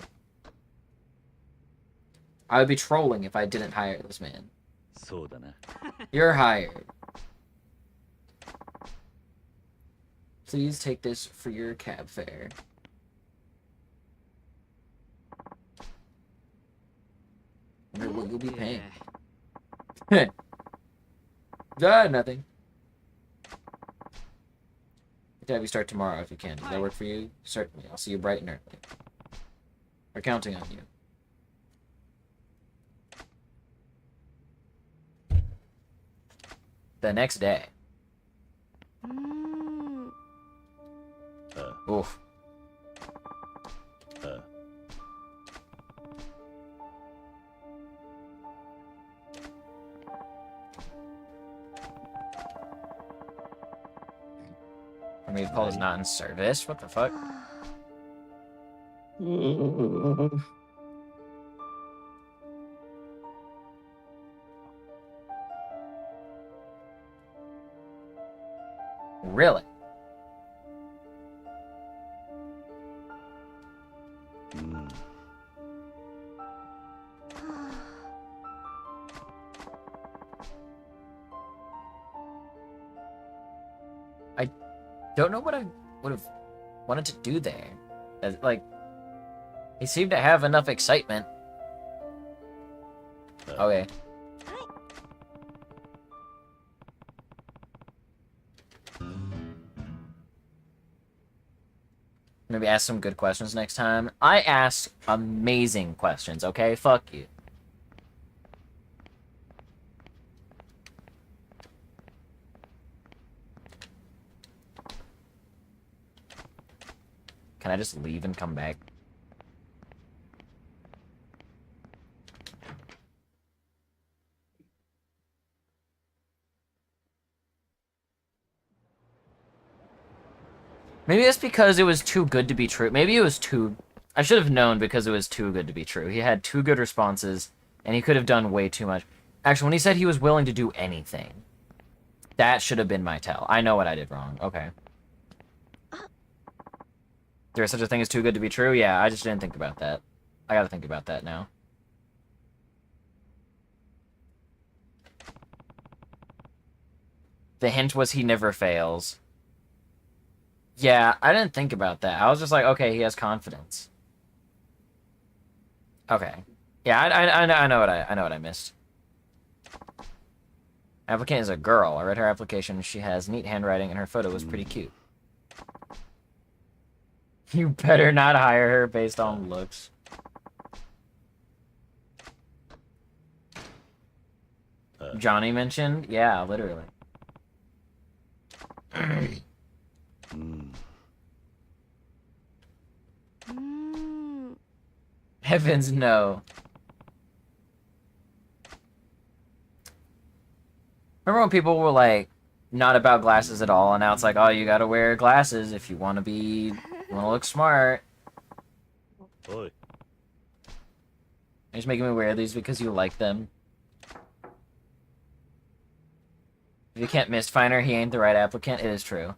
I would be trolling if I didn't hire this man. そうだな。 You're hired. Please take this for your cab fare. Wonder what you'll be paying. Nothing. Could have you start tomorrow if you can. Does that work for you? Certainly. I'll see you bright and early. We're counting on you. The next day. Oof. I mean, call is not in service. What the fuck? Really? I don't know what I would have wanted to do there. Like, he seemed to have enough excitement. Okay. Maybe ask some good questions next time. I ask amazing questions, okay? Fuck you. Can I just leave and come back? Maybe that's because it was too good to be true. Maybe it was too... I should have known because it was too good to be true. He had two good responses, and he could have done way too much. Actually, when he said he was willing to do anything, that should have been my tell. I know what I did wrong. Okay. There's such a thing as too good to be true? Yeah, I just didn't think about that. I gotta think about that now. The hint was he never fails. Yeah, I didn't think about that. I was just like, okay, he has confidence. Okay. Yeah, I know what I missed. Applicant is a girl. I read her application. She has neat handwriting, and her photo was pretty cute. You better not hire her based on looks. Johnny mentioned? Yeah, literally. Heavens, no. Remember when people were like, not about glasses at all, and now it's like, oh, you gotta wear glasses if you want to look smart. Oi. You're just making me wear these because you like them. If you can't misfinder, he ain't the right applicant. It is true.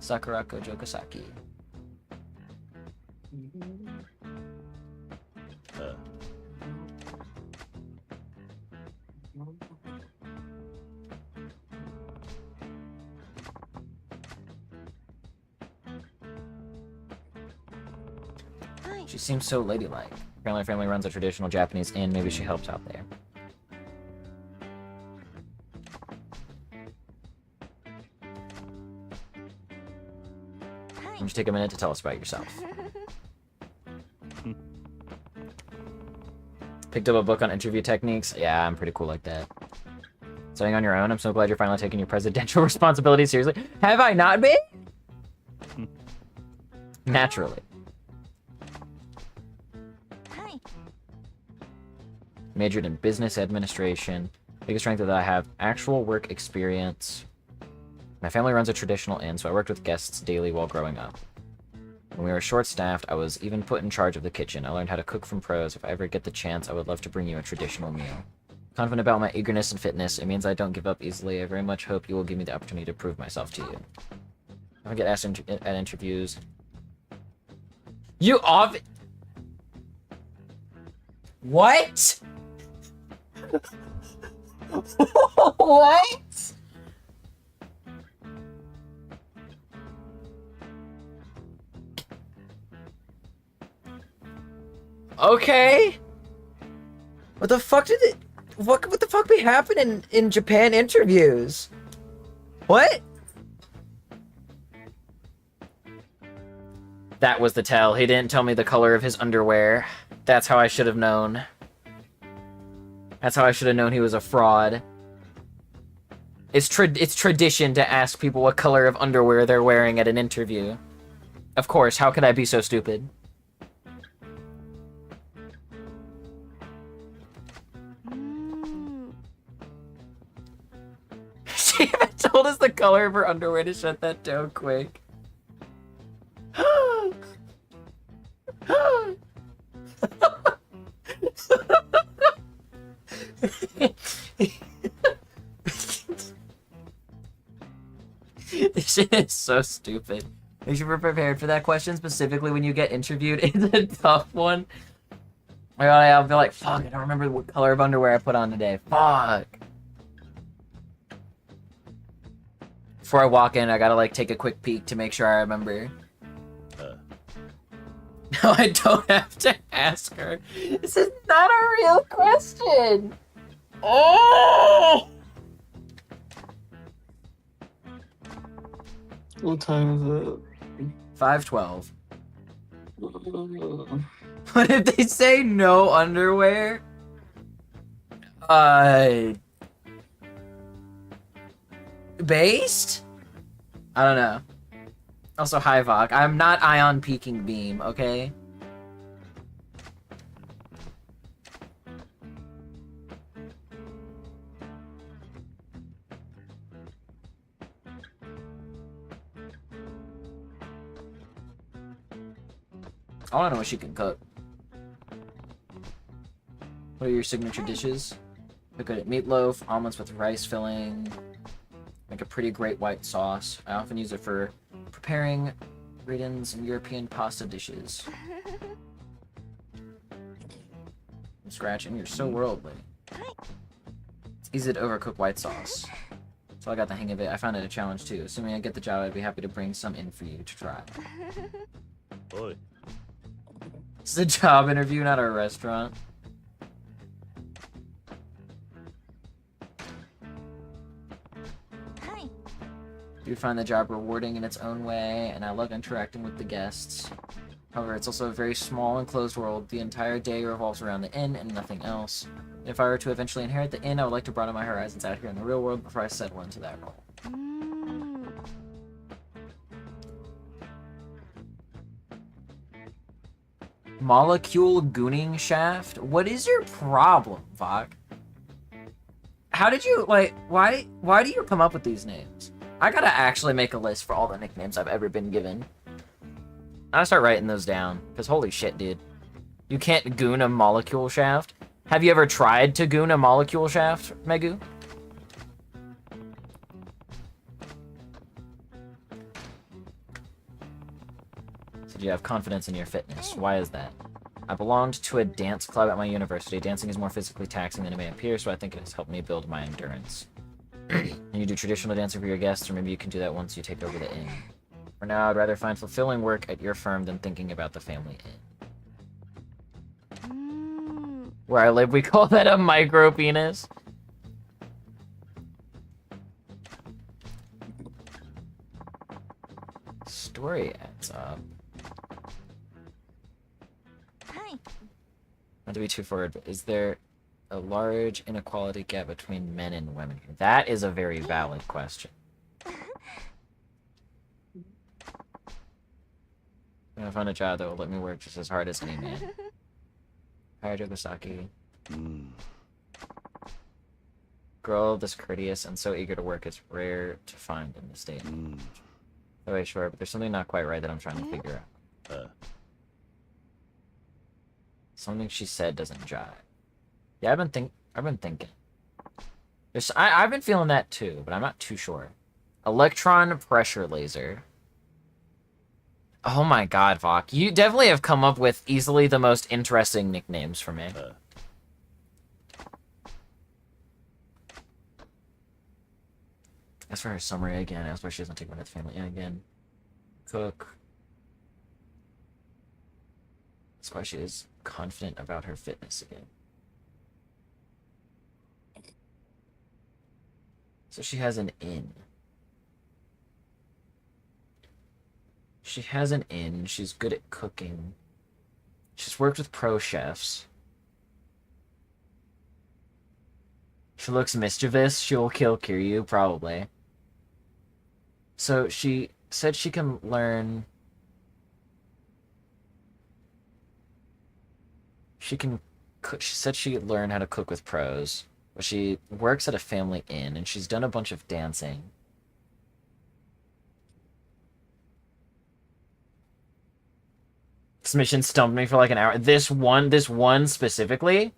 Sakurako Jokosaki. She seems so ladylike. Apparently her family runs a traditional Japanese inn. Maybe she helps out there. Why don't you take a minute to tell us about yourself? Picked up a book on interview techniques. Yeah, I'm pretty cool like that. Studying on your own. I'm so glad you're finally taking your presidential responsibilities seriously. Have I not been? Naturally. Majored in business administration. Biggest strength is that I have actual work experience. My family runs a traditional inn, so I worked with guests daily while growing up. When we were short-staffed, I was even put in charge of the kitchen. I learned how to cook from pros. If I ever get the chance, I would love to bring you a traditional meal. Confident about my eagerness and fitness, it means I don't give up easily. I very much hope you will give me the opportunity to prove myself to you. I get asked at interviews. You off? What? What? Okay. What the fuck did it? What the fuck be happening in Japan interviews? What? That was the tell. He didn't tell me the color of his underwear. That's how I should have known. That's how I should have known he was a fraud. It's tradition to ask people what color of underwear they're wearing at an interview. Of course, how could I be so stupid? She even told us the color of her underwear to shut that down quick. This shit is so stupid. You should be prepared for that question, specifically when you get interviewed. It's a tough one. I'll be like, fuck, I don't remember what color of underwear I put on today. Fuck. Before I walk in, I gotta like take a quick peek to make sure I remember. No, I don't have to ask her. This is not a real question. Oh! What time is it? 5:12. What if they say no underwear? Based? I don't know. Also, hi, Vok. I'm not Ion Peaking Beam, okay? I wanna know what she can cook. What are your signature dishes? They're good at meatloaf, omelets with rice filling, make a pretty great white sauce. I often use it for preparing Britons and European pasta dishes. From scratch, and you're so worldly. It's easy to overcook white sauce. So I got the hang of it. I found it a challenge too. Assuming I get the job, I'd be happy to bring some in for you to try. Oi. It's a job interview, not a restaurant. I do find the job rewarding in its own way, and I love interacting with the guests. However, it's also a very small and closed world. The entire day revolves around the inn and nothing else. If I were to eventually inherit the inn, I would like to broaden my horizons out here in the real world before I settle into that role. Molecule Gooning Shaft? What is your problem, Vok? How did you, like, why do you come up with these names? I gotta actually make a list for all the nicknames I've ever been given. I gotta start writing those down, because holy shit, dude. You can't goon a molecule shaft? Have you ever tried to goon a molecule shaft, Megu? Said you have confidence in your fitness. Why is that? I belonged to a dance club at my university. Dancing is more physically taxing than it may appear, so I think it has helped me build my endurance. And you do traditional dancing for your guests, or maybe you can do that once you take over the inn. For now, I'd rather find fulfilling work at your firm than thinking about the family inn. Where I live, we call that a micro penis. Story adds up. Not to be too forward, but is there a large inequality gap between men and women here? That is a very valid question. I'm gonna find a job that will let me work just as hard as any man. Hi, Jogasaki. Girl this courteous and so eager to work is rare to find in the state. Oh wait, sure, but there's something not quite right that I'm trying to figure out. Something she said doesn't jive. Yeah, I've been thinking. I've been feeling that too, but I'm not too sure. Electron pressure laser. Oh my god, Vok. You definitely have come up with easily the most interesting nicknames for me. As for her summary again, as why she doesn't take one of the family in again. Cook. That's why she is confident about her fitness again. So she has an inn. She has an inn. She's good at cooking. She's worked with pro chefs. She looks mischievous. She'll kill Kiryu, probably. So she said she can learn... She said she could learn how to cook with pros. But she works at a family inn, and she's done a bunch of dancing. This mission stumped me for like an hour. This one specifically?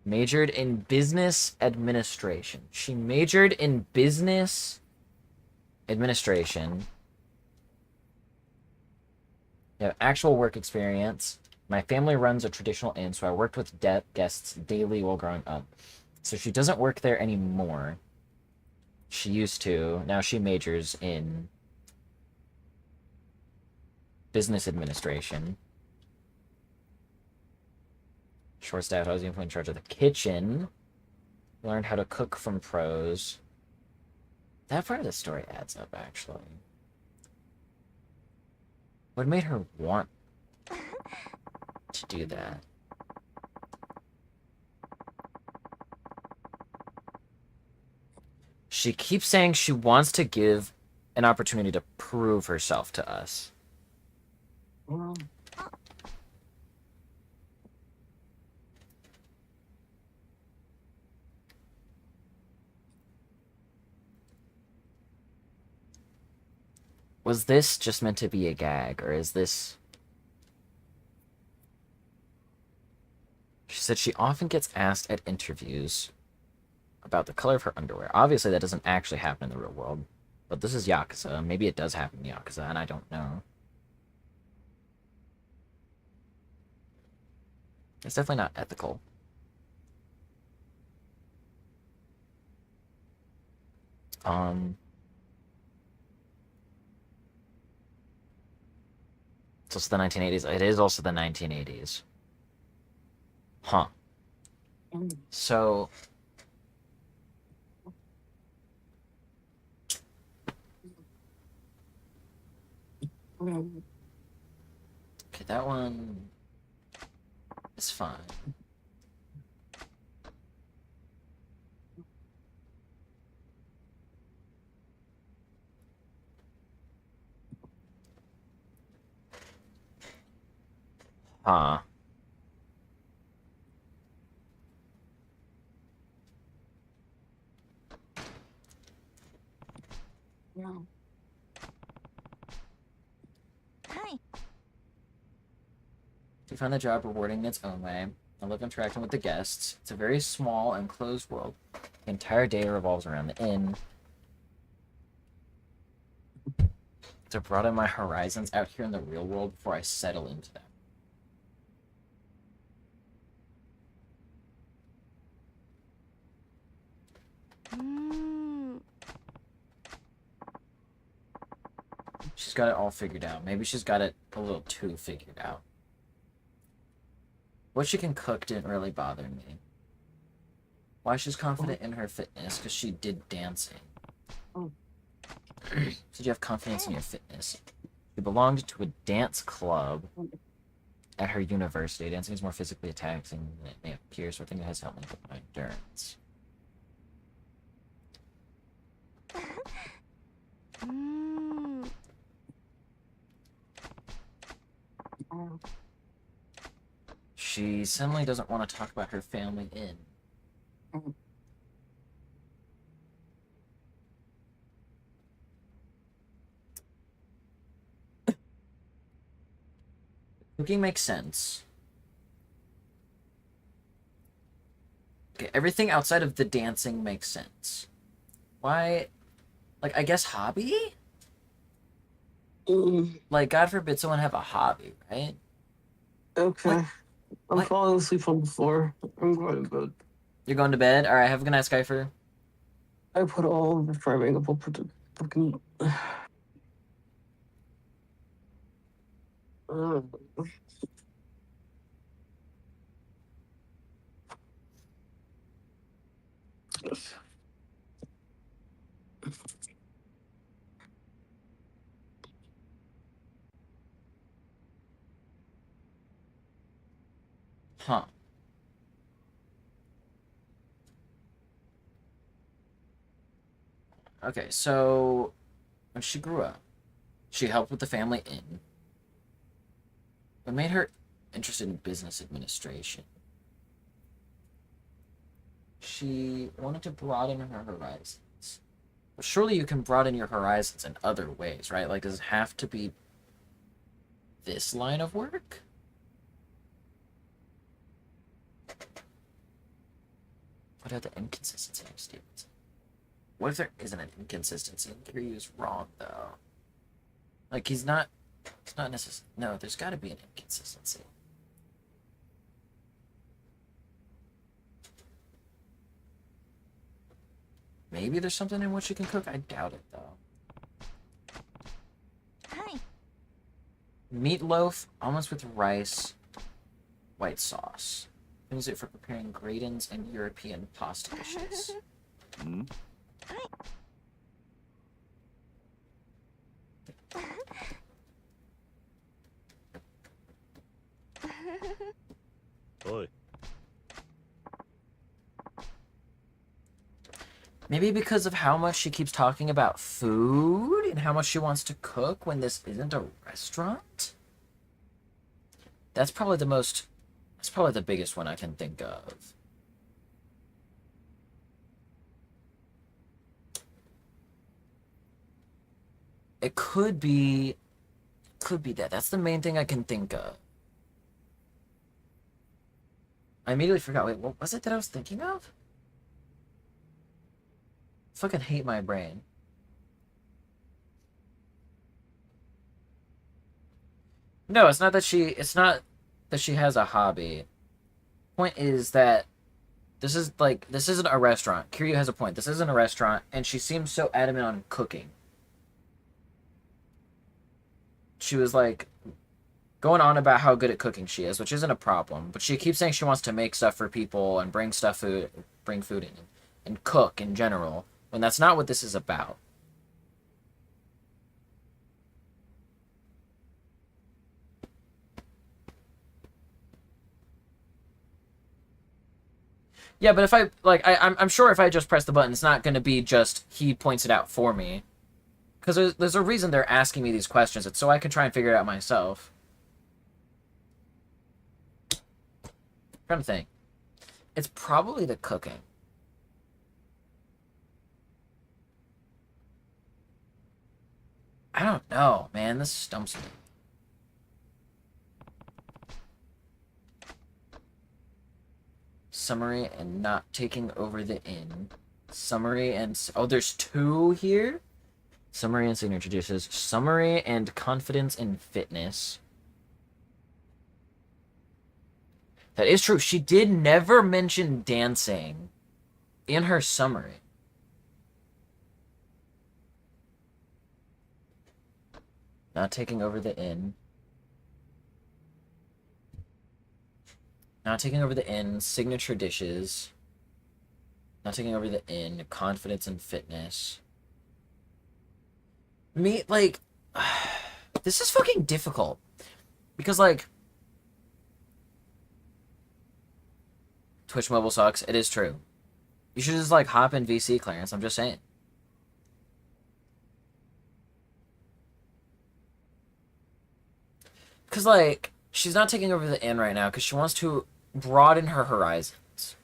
Majored in business administration. She majored in business administration. You have actual work experience. My family runs a traditional inn, so I worked with guests daily while growing up. So she doesn't work there anymore. She used to. Now she majors in business administration. Short staff, I was even in charge of the kitchen. Learned how to cook from pros. That part of the story adds up, actually. What made her want to do that? She keeps saying she wants to give an opportunity to prove herself to us. Was this just meant to be a gag, or is this... She said she often gets asked at interviews about the color of her underwear. Obviously, that doesn't actually happen in the real world. But this is Yakuza. Maybe it does happen in Yakuza, and I don't know. It's definitely not ethical. It's also the 1980s. It is also the 1980s. Huh. So... Okay, that one is fine. Huh. We find the job rewarding in its own way. I love interacting with the guests. It's a very small and closed world. The entire day revolves around the inn. To broaden my horizons out here in the real world before I settle into them. She's got it all figured out. Maybe she's got it a little too figured out. What she can cook didn't really bother me. Why she's confident in her fitness? Because she did dancing. So you have confidence in your fitness. She belonged to a dance club at her university. Dancing is more physically taxing than it may appear, so I think it has helped me with my endurance. She suddenly doesn't want to talk about her family in. Cooking makes sense. Okay, everything outside of the dancing makes sense. Why? Like, I guess hobby? Like, God forbid someone have a hobby, right? Okay. What? I'm What? falling asleep on the floor. I'm going to bed. You're going to bed? Alright, have a good night, Skyfer. I put all of the framing up for the fucking. Huh. Okay, so when she grew up, she helped with the family inn. What made her interested in business administration? She wanted to broaden her horizons. But surely you can broaden your horizons in other ways, right? Like, does it have to be this line of work? What are the inconsistencies of Stevenson? What if there isn't an inconsistency? Kiryu's wrong, though. Like, it's not necessary. No, there's got to be an inconsistency. Maybe there's something in what she can cook. I doubt it, though. Hi. Meatloaf, almonds with rice, white sauce. Use it for preparing gratins and European pasta dishes. Oi. Maybe because of how much she keeps talking about food and how much she wants to cook when this isn't a restaurant? That's probably the biggest one I can think of. It could be that. That's the main thing I can think of. I immediately forgot. Wait, what was it that I was thinking of? Fucking hate my brain. No, it's not that she has a hobby. Point is that this isn't a restaurant. Kiryu has a point. This isn't a restaurant, and she seems so adamant on cooking. She was like going on about how good at cooking she is, which isn't a problem, but she keeps saying she wants to make stuff for people and bring food in and cook in general, when that's not what this is about. Yeah, but if I'm sure if I just press the button, it's not going to be just he points it out for me. Because there's a reason they're asking me these questions. It's so I can try and figure it out myself. I'm trying to think. It's probably the cooking. I don't know, man. This stumps me. Summary and not taking over the inn. Summary and... Oh, there's 2 here? Summary and signature dishes. Summary and confidence and fitness. That is true. She did never mention dancing in her summary. Not taking over the inn. Not taking over the inn. Signature dishes. Not taking over the inn. Confidence and fitness. Me, like... This is fucking difficult. Because, like... Twitch mobile sucks. It is true. You should just, like, hop in VC clearance. I'm just saying. Because, like, she's not taking over the inn right now because she wants to broaden her horizons.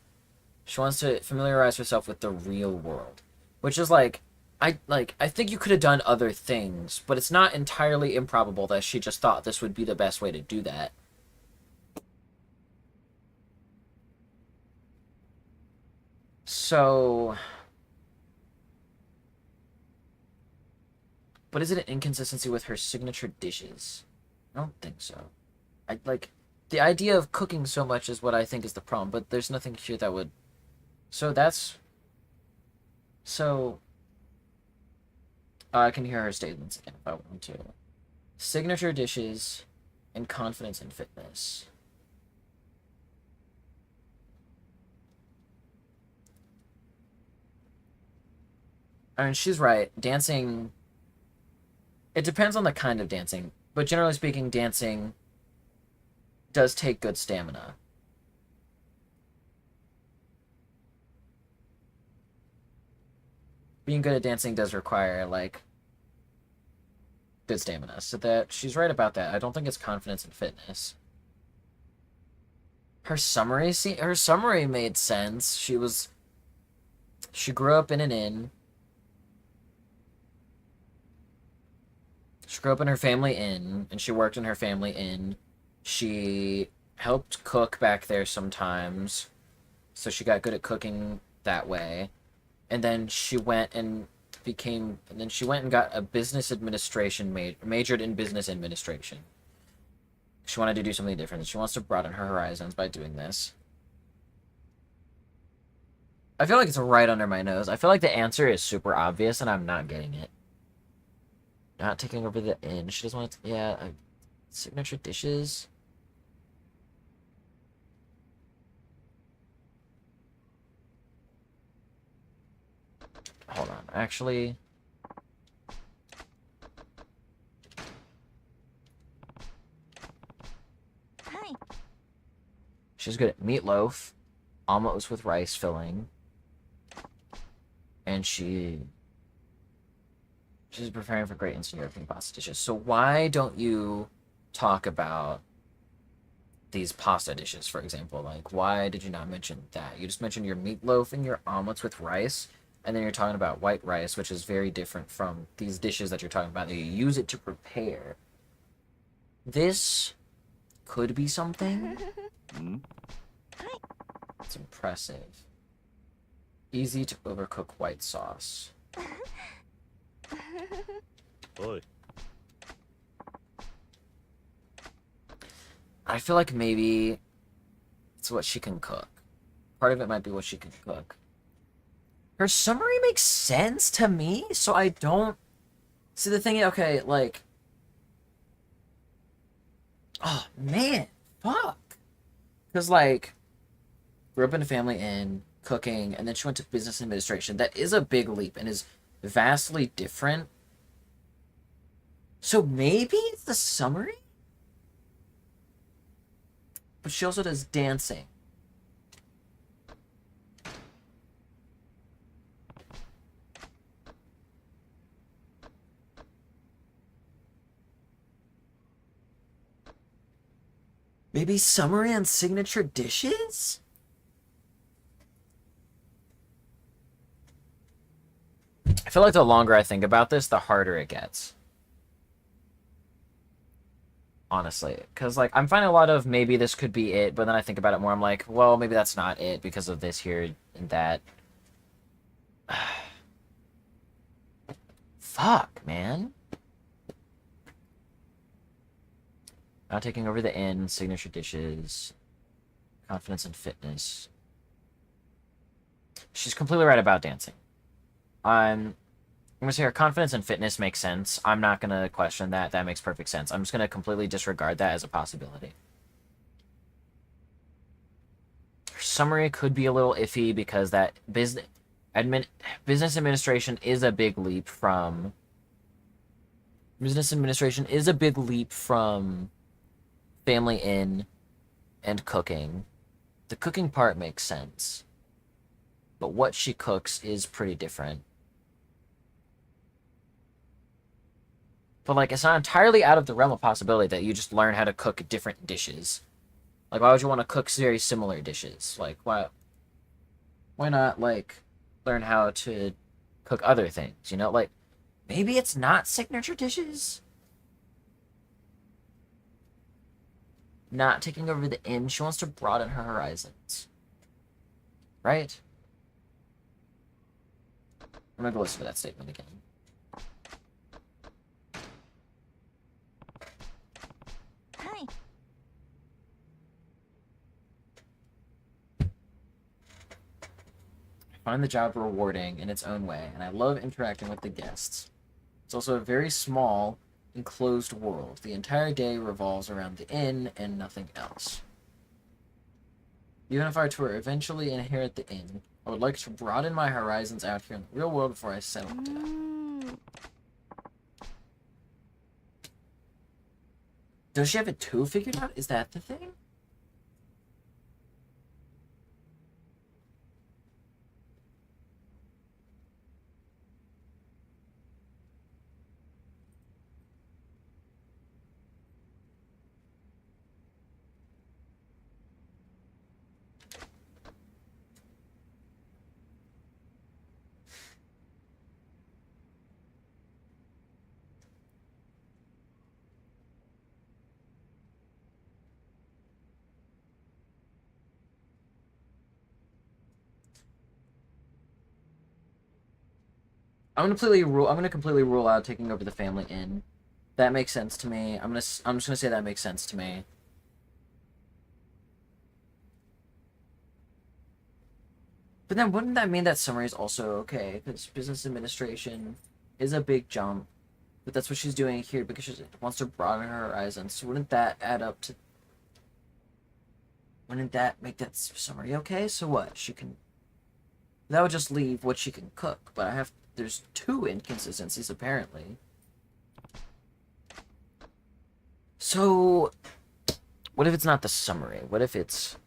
She wants to familiarize herself with the real world. Which is, like, I think you could have done other things, but it's not entirely improbable that she just thought this would be the best way to do that. So... But is it an inconsistency with her signature dishes? I don't think so. The idea of cooking so much is what I think is the problem, but there's nothing here that would... So that's... So... I can hear her statements again if I want to. Signature dishes and confidence and fitness. I mean, she's right. Dancing... It depends on the kind of dancing. But generally speaking, dancing does take good stamina. Being good at dancing does require, like, good stamina. So that she's right about that. I don't think it's confidence and fitness. Her summary made sense. She grew up in an inn. She grew up in her family inn, and she worked in her family inn. She helped cook back there sometimes, so she got good at cooking that way. And then she went and got a business administration, majored in business administration. She wanted to do something different. She wants to broaden her horizons by doing this. I feel like it's right under my nose. I feel like the answer is super obvious, and I'm not getting it. Not taking over the inn. She doesn't want to... Yeah, signature dishes. Hold on. Actually... Hi. She's good at meatloaf, omelets with rice filling, and she's preparing for great instant European pasta dishes. So why don't you talk about these pasta dishes, for example? Like, why did you not mention that? You just mentioned your meatloaf and your omelets with rice, and then you're talking about white rice, which is very different from these dishes that you're talking about that you use it to prepare. This could be something. It's impressive. Easy to overcook white sauce. Oi. I feel like maybe it's what she can cook. Part of it might be what she can cook. Her summary makes sense to me, so I don't... See, the thing, okay, like... Oh, man. Fuck. Because, like, grew up in a family inn, cooking, and then she went to business administration. That is a big leap and is vastly different. So maybe it's the summary? But she also does dancing. Maybe summary and signature dishes? I feel like the longer I think about this, the harder it gets. honestly. Because, like, I'm finding a lot of maybe this could be it, but then I think about it more. I'm like, well, maybe that's not it because of this here and that. Fuck, man. Not taking over the inn, signature dishes, confidence and fitness. She's completely right about dancing. I'm gonna say her confidence and fitness makes sense. I'm not gonna question that. That makes perfect sense. I'm just gonna completely disregard that as a possibility. Her summary could be a little iffy because that business administration is a big leap from family in and cooking. The cooking part makes sense, but what she cooks is pretty different. But, like, it's not entirely out of the realm of possibility that you just learn how to cook different dishes. Like, why would you want to cook very similar dishes? Like, why not, like, learn how to cook other things, you know? Like, maybe it's not signature dishes? Not taking over the inn. She wants to broaden her horizons. Right? I'm gonna go listen to that statement again. Hi. I find the job rewarding in its own way, and I love interacting with the guests. It's also a very small, enclosed world. The entire day revolves around the inn and nothing else. Even if I were to eventually inherit the inn, I would like to broaden my horizons out here in the real world before I settle down. Does she have it too figured out? Is that the thing? I'm gonna completely rule out taking over the family inn. That makes sense to me. I'm just gonna say that makes sense to me. But then wouldn't that mean that summary is also okay? Because business administration is a big jump. But that's what she's doing here because she wants to broaden her horizons. So wouldn't that add up to... Wouldn't that make that summary okay? So what? She can... That would just leave what she can cook. But there's two inconsistencies, apparently. So... What if it's not the summary? What if it's...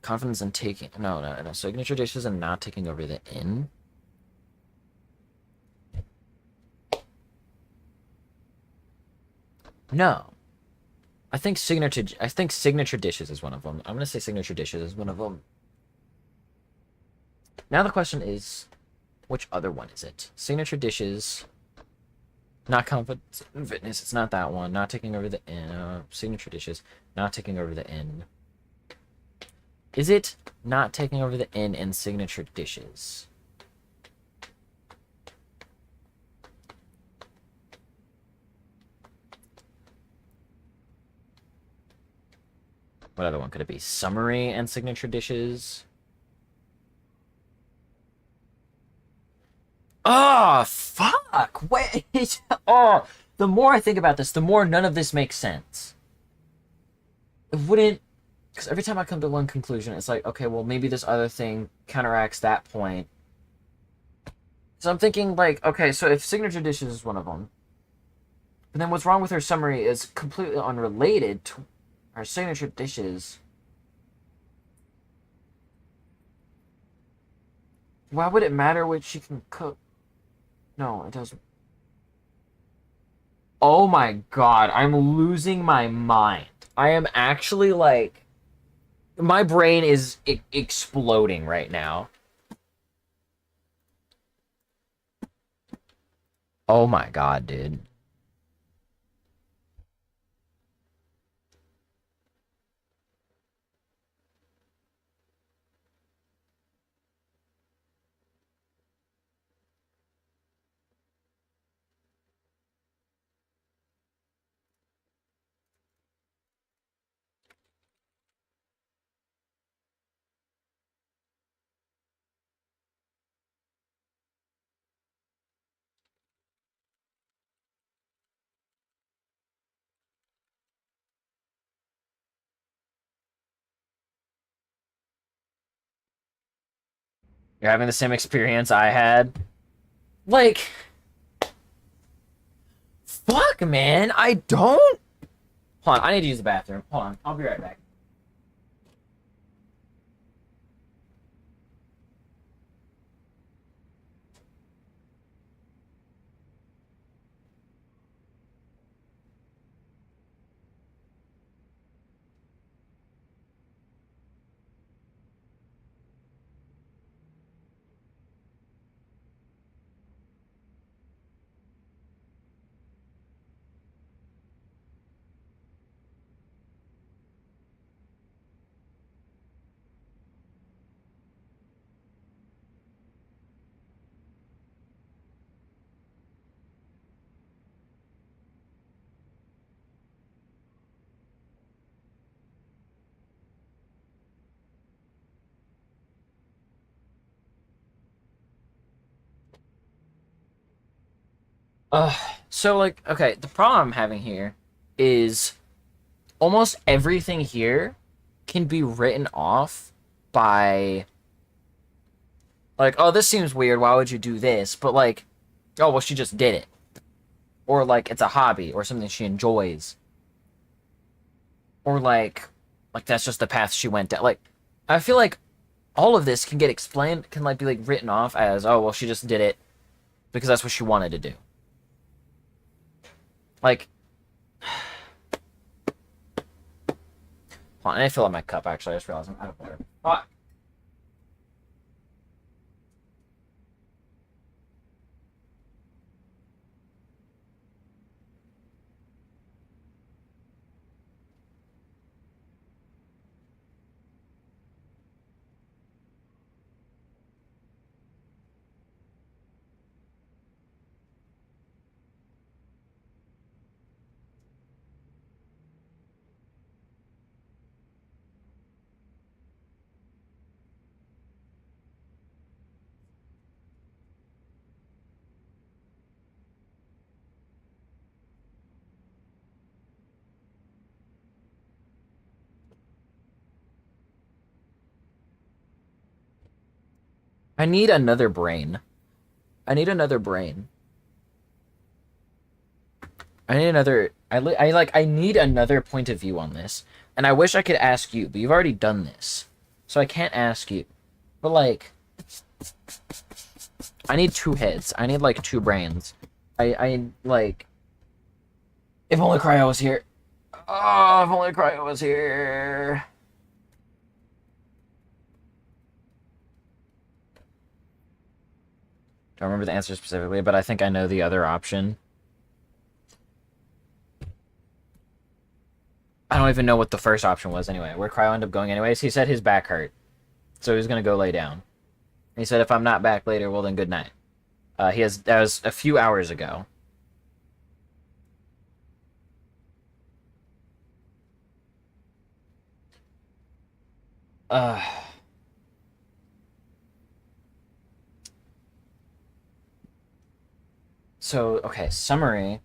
Confidence in taking... No. Signature dishes and not taking over the inn? No. I think signature dishes is one of them. I'm gonna say signature dishes is one of them. Now the question is, which other one is it? Signature dishes, not confidence and fitness. It's not that one. Not taking over the inn. Signature dishes, not taking over the inn. Is it not taking over the inn and signature dishes? What other one could it be? Summary and signature dishes? Oh, fuck! Wait! Oh, the more I think about this, the more none of this makes sense. It wouldn't... Because every time I come to one conclusion, it's like, okay, well, maybe this other thing counteracts that point. So I'm thinking, like, okay, so if signature dishes is one of them, but then what's wrong with her summary is completely unrelated to her signature dishes. Why would it matter what she can cook? No, it doesn't. Oh my god, I'm losing my mind. I am actually, like... My brain is exploding right now. Oh my god, dude. You're having the same experience I had. Like, fuck, man. I don't. Hold on, I need to use the bathroom. Hold on, I'll be right back. So like, okay, the problem I'm having here is almost everything here can be written off by like, oh, this seems weird. Why would you do this? But like, oh, well, she just did it, or like it's a hobby or something she enjoys, or like that's just the path she went down. Like, I feel like all of this can get explained, can like be like written off as, oh, well, she just did it because that's what she wanted to do. Like, hold on, I need to fill up my cup, actually. I just realized I'm out of water. Fuck. I need another brain. I need another brain. I need another. I need another point of view on this, and I wish I could ask you, but you've already done this, so I can't ask you. But like, I need two heads. I need like two brains. I like. If only Cryo was here. Oh, if only Cryo was here. Don't remember the answer specifically, but I think I know the other option. I don't even know what the first option was anyway. Where Cryo ended up going anyways. He said his back hurt, so he was gonna go lay down. He said if I'm not back later, well then good night. That was a few hours ago. Uh. So okay, summary.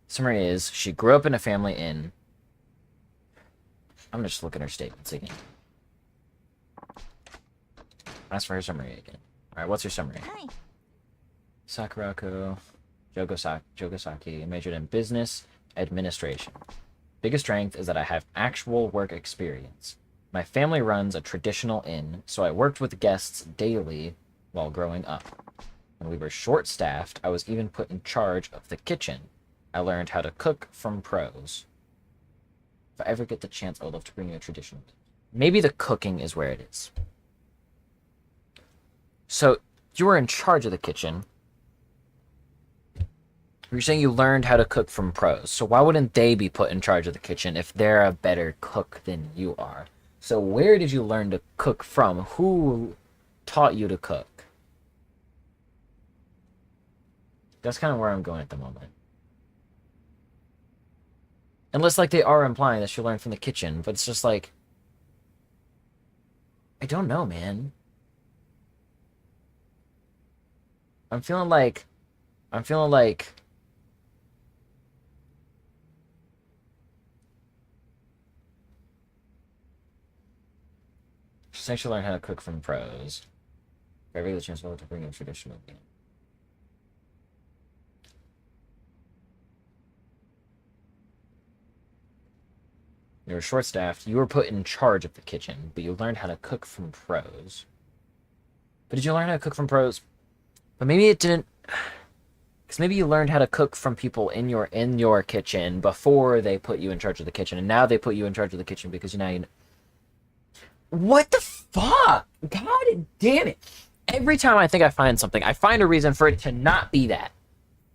Summary is she grew up in a family in. I'm just looking at her statements again. Ask for her summary again. All right, what's your summary? Hi. Sakurako Jogasaki majored in business administration. Biggest strength is that I have actual work experience. My family runs a traditional inn, so I worked with guests daily while growing up. When we were short-staffed, I was even put in charge of the kitchen. I learned how to cook from pros. If I ever get the chance, I would love to bring you a traditional. Maybe the cooking is where it is. So, you were in charge of the kitchen. You're saying you learned how to cook from pros. So why wouldn't they be put in charge of the kitchen if they're a better cook than you are? So where did you learn to cook from? Who taught you to cook? That's kind of where I'm going at the moment. Unless, like, they are implying that she learned from the kitchen, but it's just like... I don't know, man. I'm feeling like... She's saying she learned how to cook from pros. Very good chance to bring a traditional game. You were short-staffed. You were put in charge of the kitchen, but you learned how to cook from pros. But did you learn how to cook from pros? But maybe it didn't... Because maybe you learned how to cook from people in your kitchen before they put you in charge of the kitchen, and now they put you in charge of the kitchen because now you know... What the fuck? God damn it. Every time I think I find something, I find a reason for it to not be that.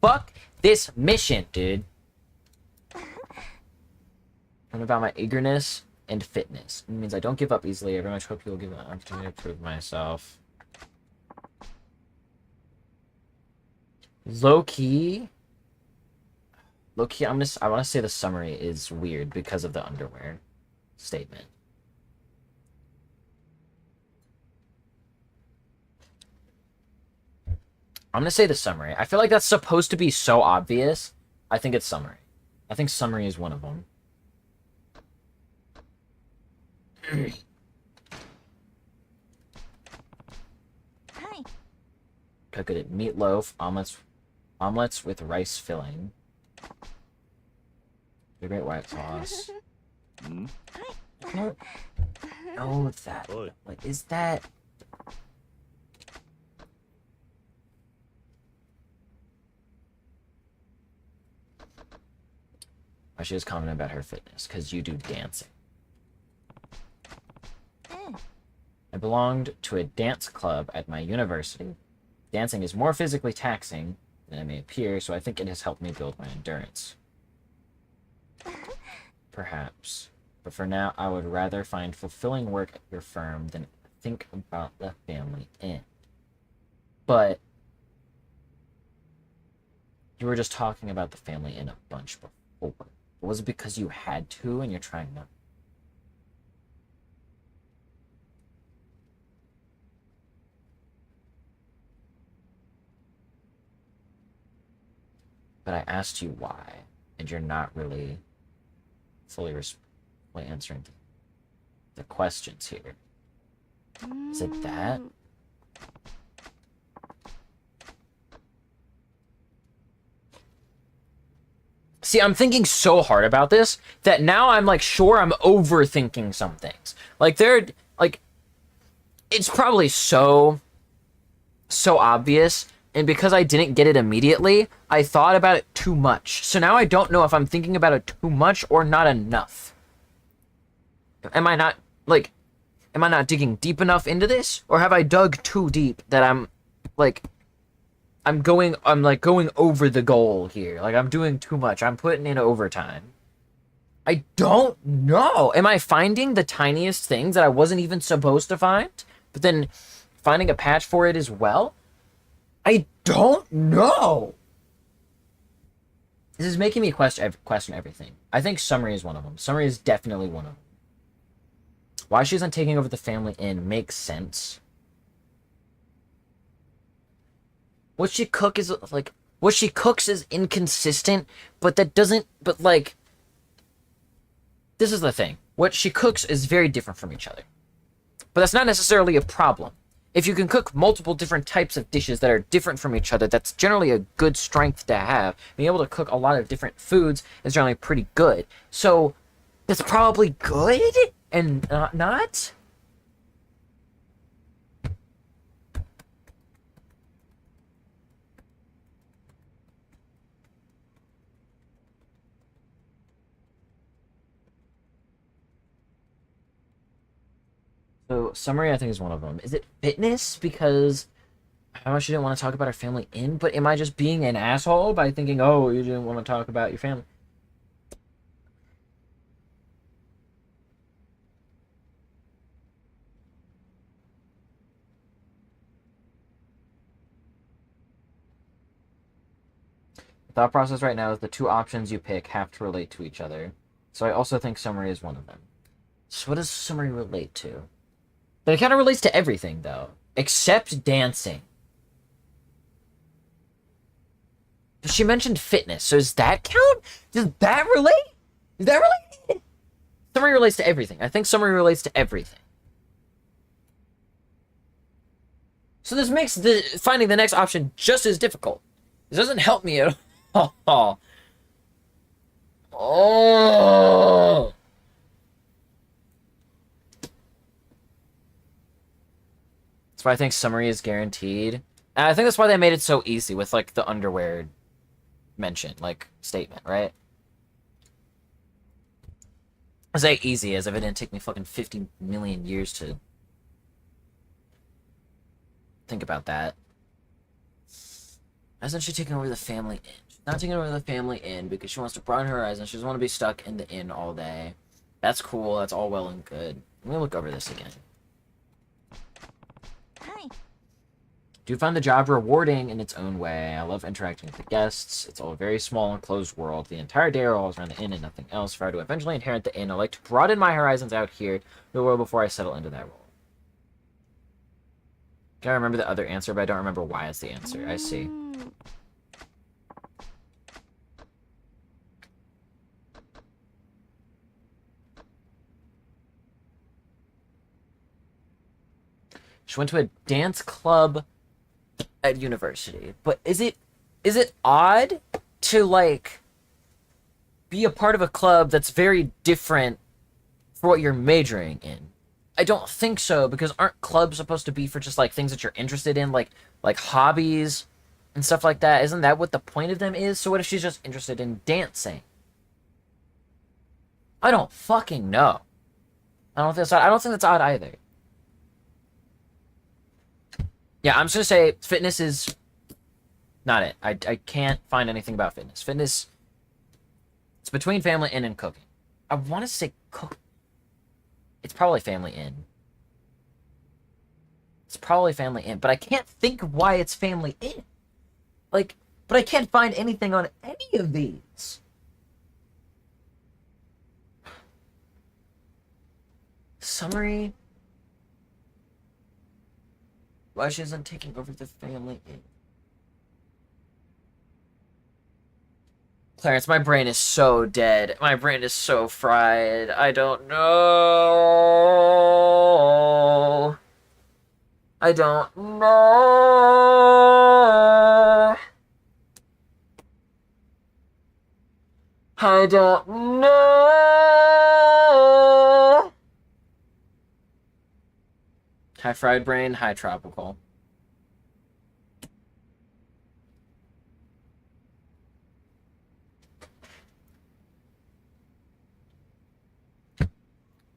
Fuck this mission, dude. I'm about my eagerness and fitness. It means I don't give up easily. I very much hope you'll give me an opportunity to prove myself. Low-key, I want to say the summary is weird because of the underwear statement. I'm gonna say the summary. I feel like that's supposed to be so obvious. I think it's summary. I think summary is one of them. Hi. Cook it meatloaf, omelets with rice filling. The great white sauce. I don't know that. Like, is that... Why she was commenting about her fitness, because you do dancing. I belonged to a dance club at my university. Dancing is more physically taxing than it may appear, so I think it has helped me build my endurance. Perhaps. But for now, I would rather find fulfilling work at your firm than think about the family inn. But you were just talking about the family inn a bunch before. Was it because you had to and you're trying not? But I asked you why, and you're not really fully answering the questions here. Is it that? See, I'm thinking so hard about this that now I'm like sure I'm overthinking some things. Like it's probably so obvious, and because I didn't get it immediately, I thought about it too much. So now I don't know if I'm thinking about it too much or not enough. Am I not digging deep enough into this, or have I dug too deep that I'm going over the goal here. Like, I'm doing too much. I'm putting in overtime. I don't know. Am I finding the tiniest things that I wasn't even supposed to find, but then finding a patch for it as well? I don't know. This is making me question everything. I think summary is one of them. Summary is definitely one of them. Why she isn't taking over the family inn makes sense. What she cooks is inconsistent, but that doesn't, but like, this is the thing. What she cooks is very different from each other. But that's not necessarily a problem. If you can cook multiple different types of dishes that are different from each other, that's generally a good strength to have. Being able to cook a lot of different foods is generally pretty good. So, that's probably good and not? So, summary, I think, is one of them. Is it fitness? Because how much you didn't want to talk about our family in? But am I just being an asshole by thinking, oh, you didn't want to talk about your family? The thought process right now is the two options you pick have to relate to each other. So I also think summary is one of them. So what does summary relate to? But it kind of relates to everything, though. Except dancing. But she mentioned fitness, so does that count? Does that relate? Is that related? Summary relates to everything. I think summary relates to everything. So this makes finding the next option just as difficult. This doesn't help me at all. Oh. That's why I think summary is guaranteed. And I think that's why they made it so easy with, like, the underwear mention, like, statement, right? I say easy as if it didn't take me fucking 50 million years to think about that. Why isn't she taking over the family inn? She's not taking over the family inn because she wants to broaden her horizons. She doesn't want to be stuck in the inn all day. That's cool. That's all well and good. Let me look over this again. Hi. Do find the job rewarding in its own way. I love interacting with the guests. It's all a very small and closed world. The entire day revolves around the inn and nothing else. If I were to eventually inherit the inn, I'd like to broaden my horizons out here in the world before I settle into that role. Can I remember the other answer, but I don't remember why it's the answer. I see. She went to a dance club at university. But is it odd to, like, be a part of a club that's very different for what you're majoring in? I don't think so, because aren't clubs supposed to be for just, like, things that you're interested in, like hobbies and stuff like that? Isn't that what the point of them is? So what if she's just interested in dancing? I don't fucking know. I don't think that's odd either. Yeah, I'm just gonna say fitness is not it. I can't find anything about fitness. Fitness, it's between family inn and cooking. I want to say cook. It's probably family inn. It's probably family inn, but I can't think why it's family inn. Like, but I can't find anything on any of these. Summary. Why she isn't taking over the family inn. Clarence, my brain is so dead. My brain is so fried. I don't know. I don't know. I don't know. High fried brain, high tropical.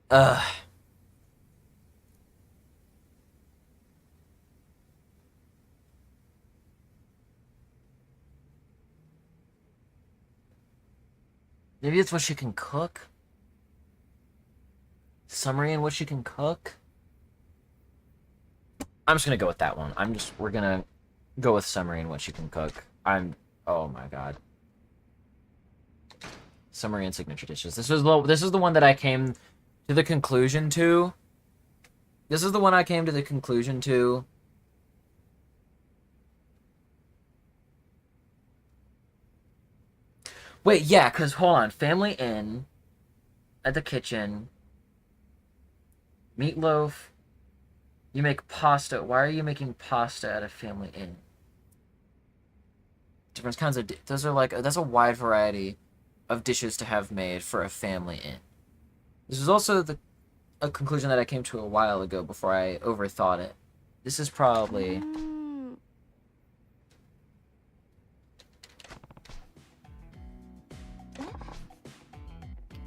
Ugh. Maybe it's what she can cook? Summary in what she can cook? I'm just gonna go with that one. We're gonna go with summary in what she can cook. Oh my god. Summary and signature dishes. This is the one that I came to the conclusion to. This is the one I came to the conclusion to. Wait, yeah, because, hold on. Family Inn, at the kitchen, meatloaf, you make pasta. Why are you making pasta at a Family Inn? Different kinds of, those are like, that's a wide variety of dishes to have made for a Family Inn. This is also a conclusion that I came to a while ago before I overthought it. This is probably...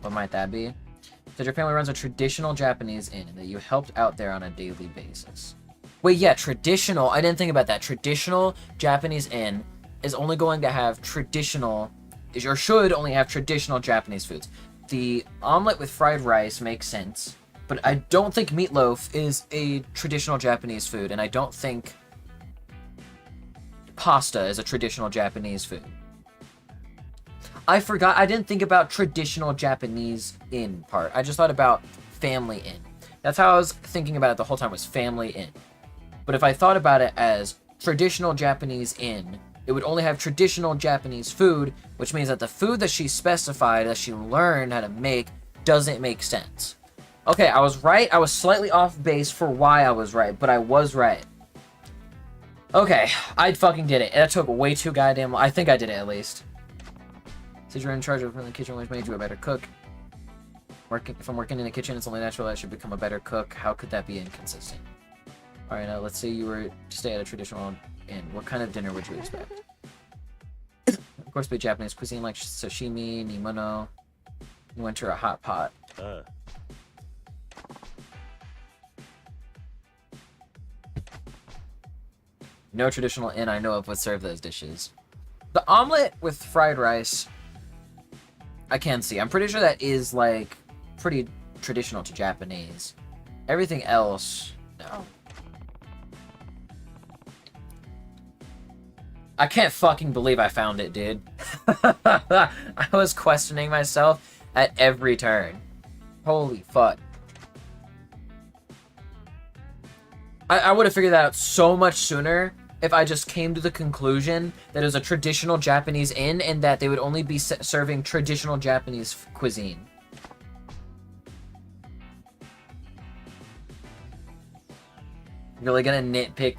What might that be? That your family runs a traditional Japanese inn and that you helped out there on a daily basis. Wait, yeah, traditional. I didn't think about that. Traditional Japanese inn is only going to have traditional, or should only have traditional Japanese foods. The omelet with fried rice makes sense, but I don't think meatloaf is a traditional Japanese food, and I don't think pasta is a traditional Japanese food. I forgot, I didn't think about traditional Japanese inn part. I just thought about family inn. That's how I was thinking about it the whole time, was family inn. But if I thought about it as traditional Japanese inn, it would only have traditional Japanese food, which means that the food that she specified, that she learned how to make, doesn't make sense. Okay, I was right. I was slightly off base for why I was right, but I was right. Okay, I fucking did it. That took way too goddamn long. I think I did it at least. Since you're in charge of the kitchen, which made you a better cook. If I'm working in the kitchen, it's only natural that I should become a better cook. How could that be inconsistent? Alright, now let's say you were to stay at a traditional inn. What kind of dinner would you expect? Of course, be Japanese cuisine like sashimi, nimono. You enter a hot pot. No traditional inn I know of would serve those dishes. The omelet with fried rice, I can see. I'm pretty sure that is, like, pretty traditional to Japanese. Everything else, no. I can't fucking believe I found it, dude. I was questioning myself at every turn. Holy fuck. I would have figured that out so much sooner if I just came to the conclusion that it was a traditional Japanese inn and that they would only be serving traditional Japanese cuisine. You're really gonna nitpick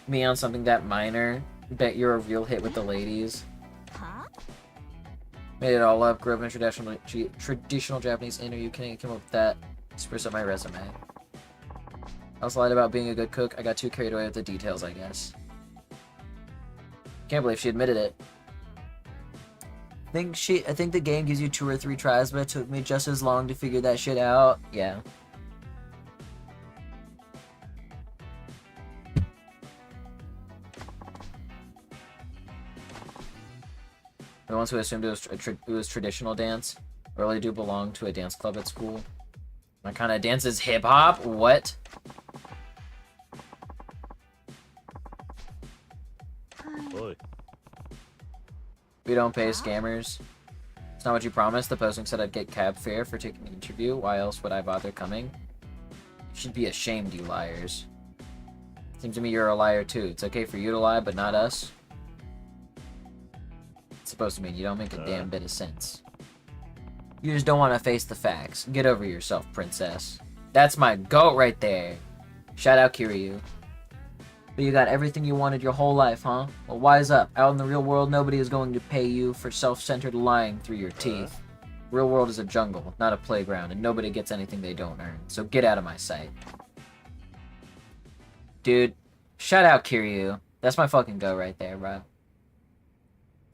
me on something that minor? Bet you're a real hit with the ladies. Huh? Made it all up, grew up in a traditional Japanese inn. Are you kidding? I came up with that. Spruce up my resume. I was lied about being a good cook. I got too carried away with the details, I guess. Can't believe she admitted it. I think the game gives you 2 or 3 tries, but it took me just as long to figure that shit out. Yeah. The ones who assumed it was traditional dance really do belong to a dance club at school. My kind of dance is hip hop? What? We don't pay scammers. It's not what you promised. The posting said I'd get cab fare for taking an interview. Why else would I bother coming? You should be ashamed, you liars. Seems to me you're a liar too. It's okay for you to lie, but not us. It's supposed to mean you don't make a damn bit of sense. You just don't want to face the facts. Get over yourself, princess. That's my goat right there. Shout out Kiryu. But you got everything you wanted your whole life, huh? Well, wise up. Out in the real world, nobody is going to pay you for self-centered lying through your teeth. Real world is a jungle, not a playground, and nobody gets anything they don't earn. So get out of my sight. Dude, shout out Kiryu. That's my fucking go right there, bro.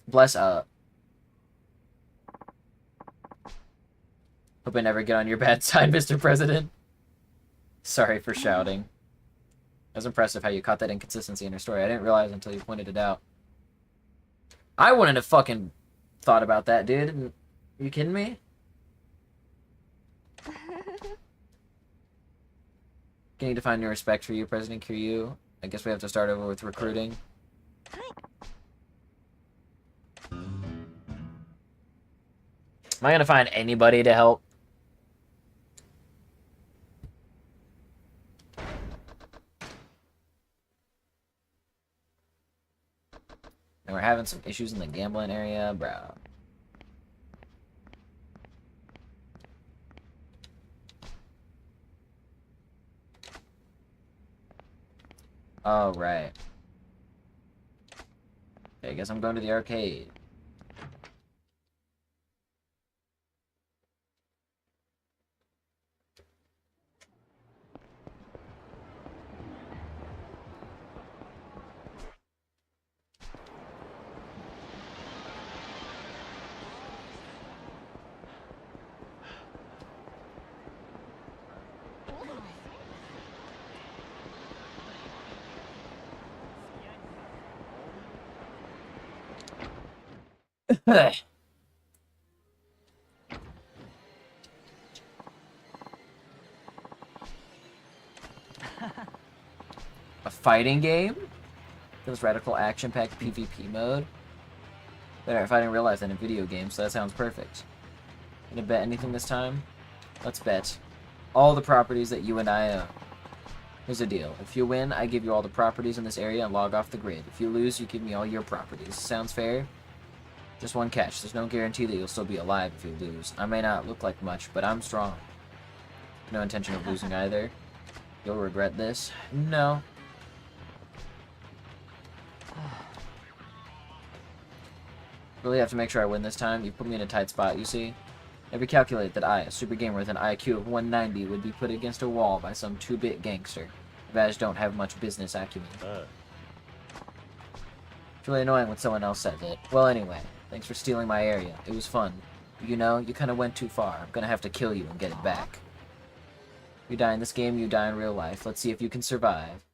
Bless up. Hope I never get on your bad side, Mr. President. Sorry for shouting. It was impressive how you caught that inconsistency in your story. I didn't realize until you pointed it out. I wouldn't have fucking thought about that, dude. Are you kidding me? Getting to find new respect for you, President Kiryu. I guess we have to start over with recruiting. Am I gonna find anybody to help? And we're having some issues in the gambling area, bro. All right. Okay, I guess I'm going to the arcade. A fighting game? Feels radical action-packed PvP mode? Better if I didn't realize that in video games, so that sounds perfect. Gonna bet anything this time? Let's bet. All the properties that you and I own. Here's the deal. If you win, I give you all the properties in this area and log off the grid. If you lose, you give me all your properties. Sounds fair? Just one catch. There's no guarantee that you'll still be alive if you lose. I may not look like much, but I'm strong. No intention of losing either. You'll regret this. No. Really have to make sure I win this time. You put me in a tight spot, you see? Never calculate that I, a super gamer with an IQ of 190, would be put against a wall by some 2-bit gangster. Vag don't have much business acumen. It's really annoying when someone else says it. Well, anyway, thanks for stealing my area. It was fun. You know, you kind of went too far. I'm gonna have to kill you and get it back. You die in this game, you die in real life. Let's see if you can survive.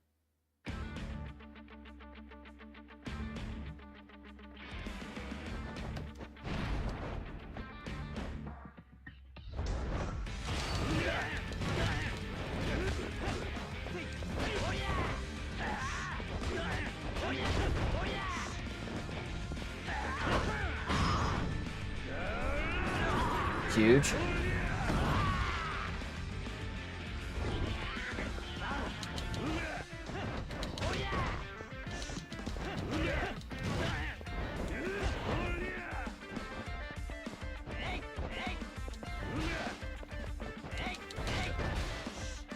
Huge.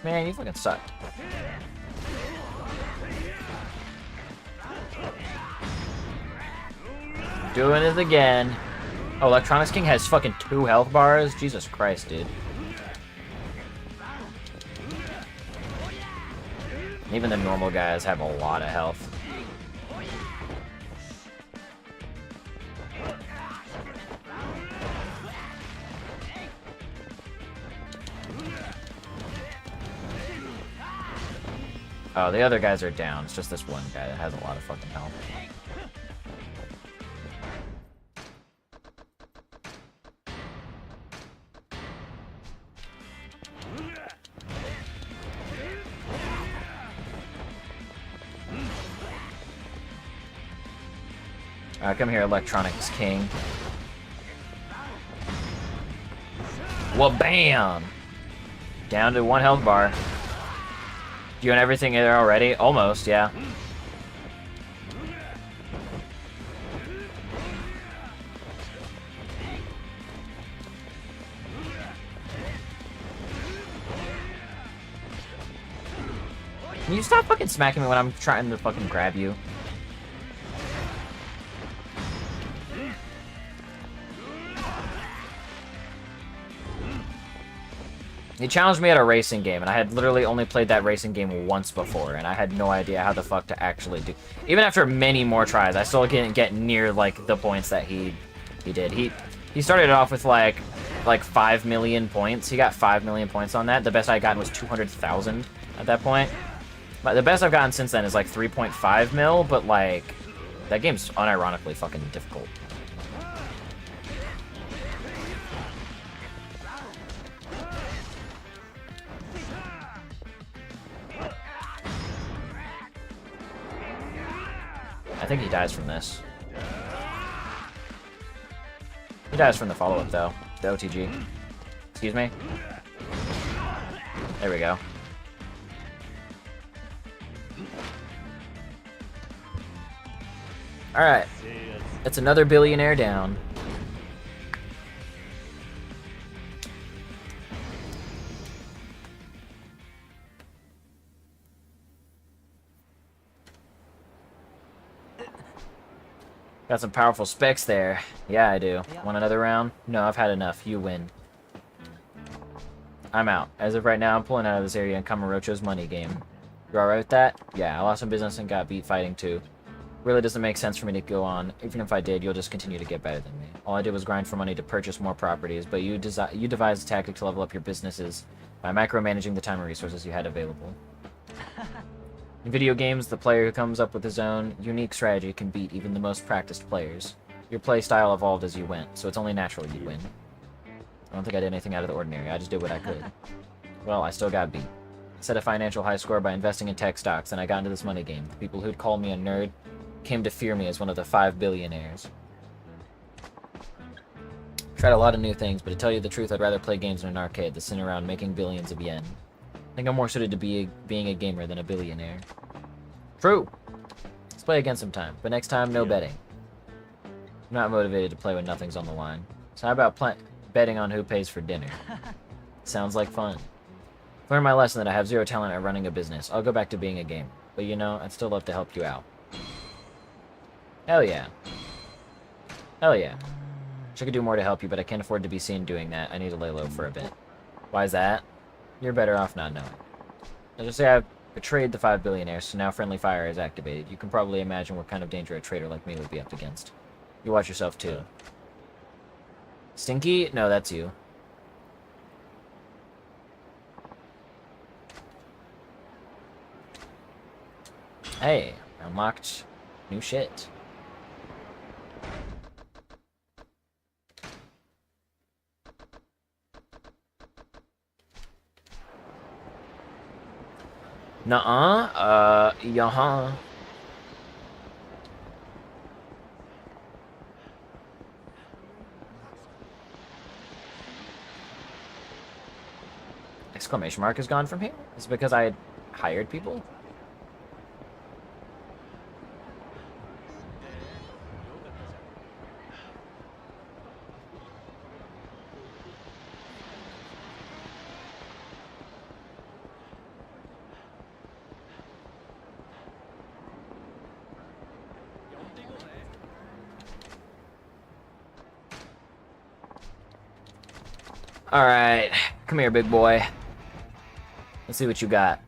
Man, you fucking suck. Doing it again. Oh, Electronics King has fucking 2 health bars? Jesus Christ, dude. Even the normal guys have a lot of health. Oh, the other guys are down. It's just this one guy that has a lot of fucking health. Come here, Electronics King. Well, bam! Down to 1 health bar. Doing everything there already? Almost, yeah. Can you stop fucking smacking me when I'm trying to fucking grab you? He challenged me at a racing game, and I had literally only played that racing game once before, and I had no idea how the fuck to actually do. Even after many more tries, I still didn't get near like the points that he did. He started off with like 5 million points. He got 5 million points on that. The best I got was 200,000 at that point. But the best I've gotten since then is like 3.5 mil, but like that game's unironically fucking difficult. I think he dies from this. He dies from the follow-up, though. The OTG. Excuse me? There we go. Alright. That's another billionaire down. Got some powerful specs there. Yeah, I do. Want another round? No, I've had enough. You win. I'm out. As of right now, I'm pulling out of this area in Kamarocho's money game. You alright with that? Yeah, I lost some business and got beat fighting too. Really doesn't make sense for me to go on. Even if I did, you'll just continue to get better than me. All I did was grind for money to purchase more properties, but you devised a tactic to level up your businesses by micromanaging the time and resources you had available. In video games, the player who comes up with his own unique strategy can beat even the most practiced players. Your play style evolved as you went, so it's only natural you'd win. I don't think I did anything out of the ordinary, I just did what I could. Well, I still got beat. I set a financial high score by investing in tech stocks, and I got into this money game. The people who'd call me a nerd came to fear me as one of the 5 billionaires. Tried a lot of new things, but to tell you the truth, I'd rather play games in an arcade than sit around making billions of yen. I think I'm more suited to being a gamer than a billionaire. True! Let's play again sometime, but next time, no betting. I'm not motivated to play when nothing's on the line. So how about betting on who pays for dinner? Sounds like fun. I've learned my lesson that I have zero talent at running a business. I'll go back to being a gamer. But you know, I'd still love to help you out. Hell yeah. Hell yeah. Wish I could do more to help you, but I can't afford to be seen doing that. I need to lay low for a bit. Why is that? You're better off not knowing. Let's just say I've betrayed the 5 billionaires, so now friendly fire is activated. You can probably imagine what kind of danger a traitor like me would be up against. You watch yourself, too. Stinky? No, that's you. Hey, unlocked new shit. Nuh-uh. Yeah. Exclamation mark is gone from here? Is it because I had hired people? Alright, come here, big boy. Let's see what you got.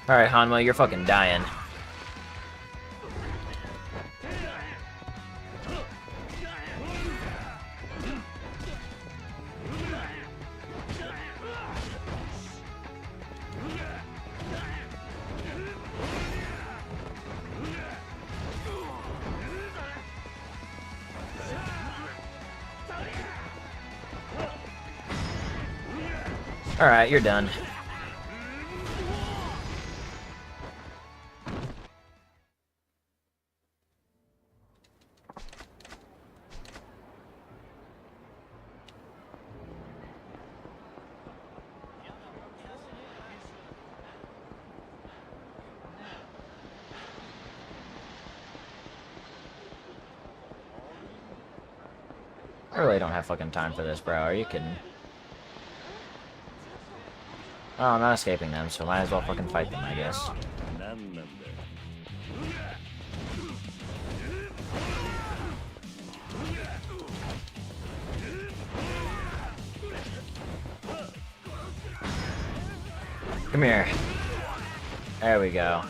Alright, Hanma, you're fucking dying. Alright, you're done. I really don't have fucking time for this, bro. Are you kidding? Oh, I'm not escaping them, so might as well fucking fight them, I guess. Come here. There we go.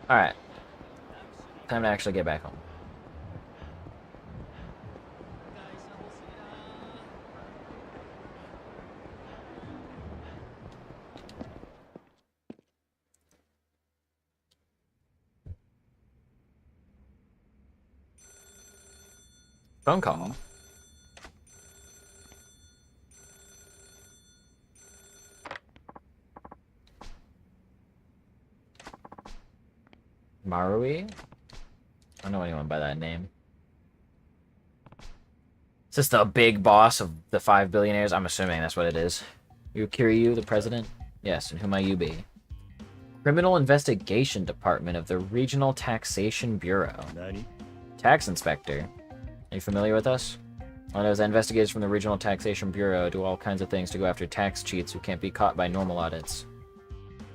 Alright. Time to actually get back home. Phone call. Marui? I don't know anyone by that name. Is this the big boss of the 5 billionaires? I'm assuming that's what it is. You Kiryu, the president? Yes, and who might you be? Criminal Investigation Department of the Regional Taxation Bureau. Tax Inspector. Are you familiar with us? One of those investigators from the Regional Taxation Bureau do all kinds of things to go after tax cheats who can't be caught by normal audits.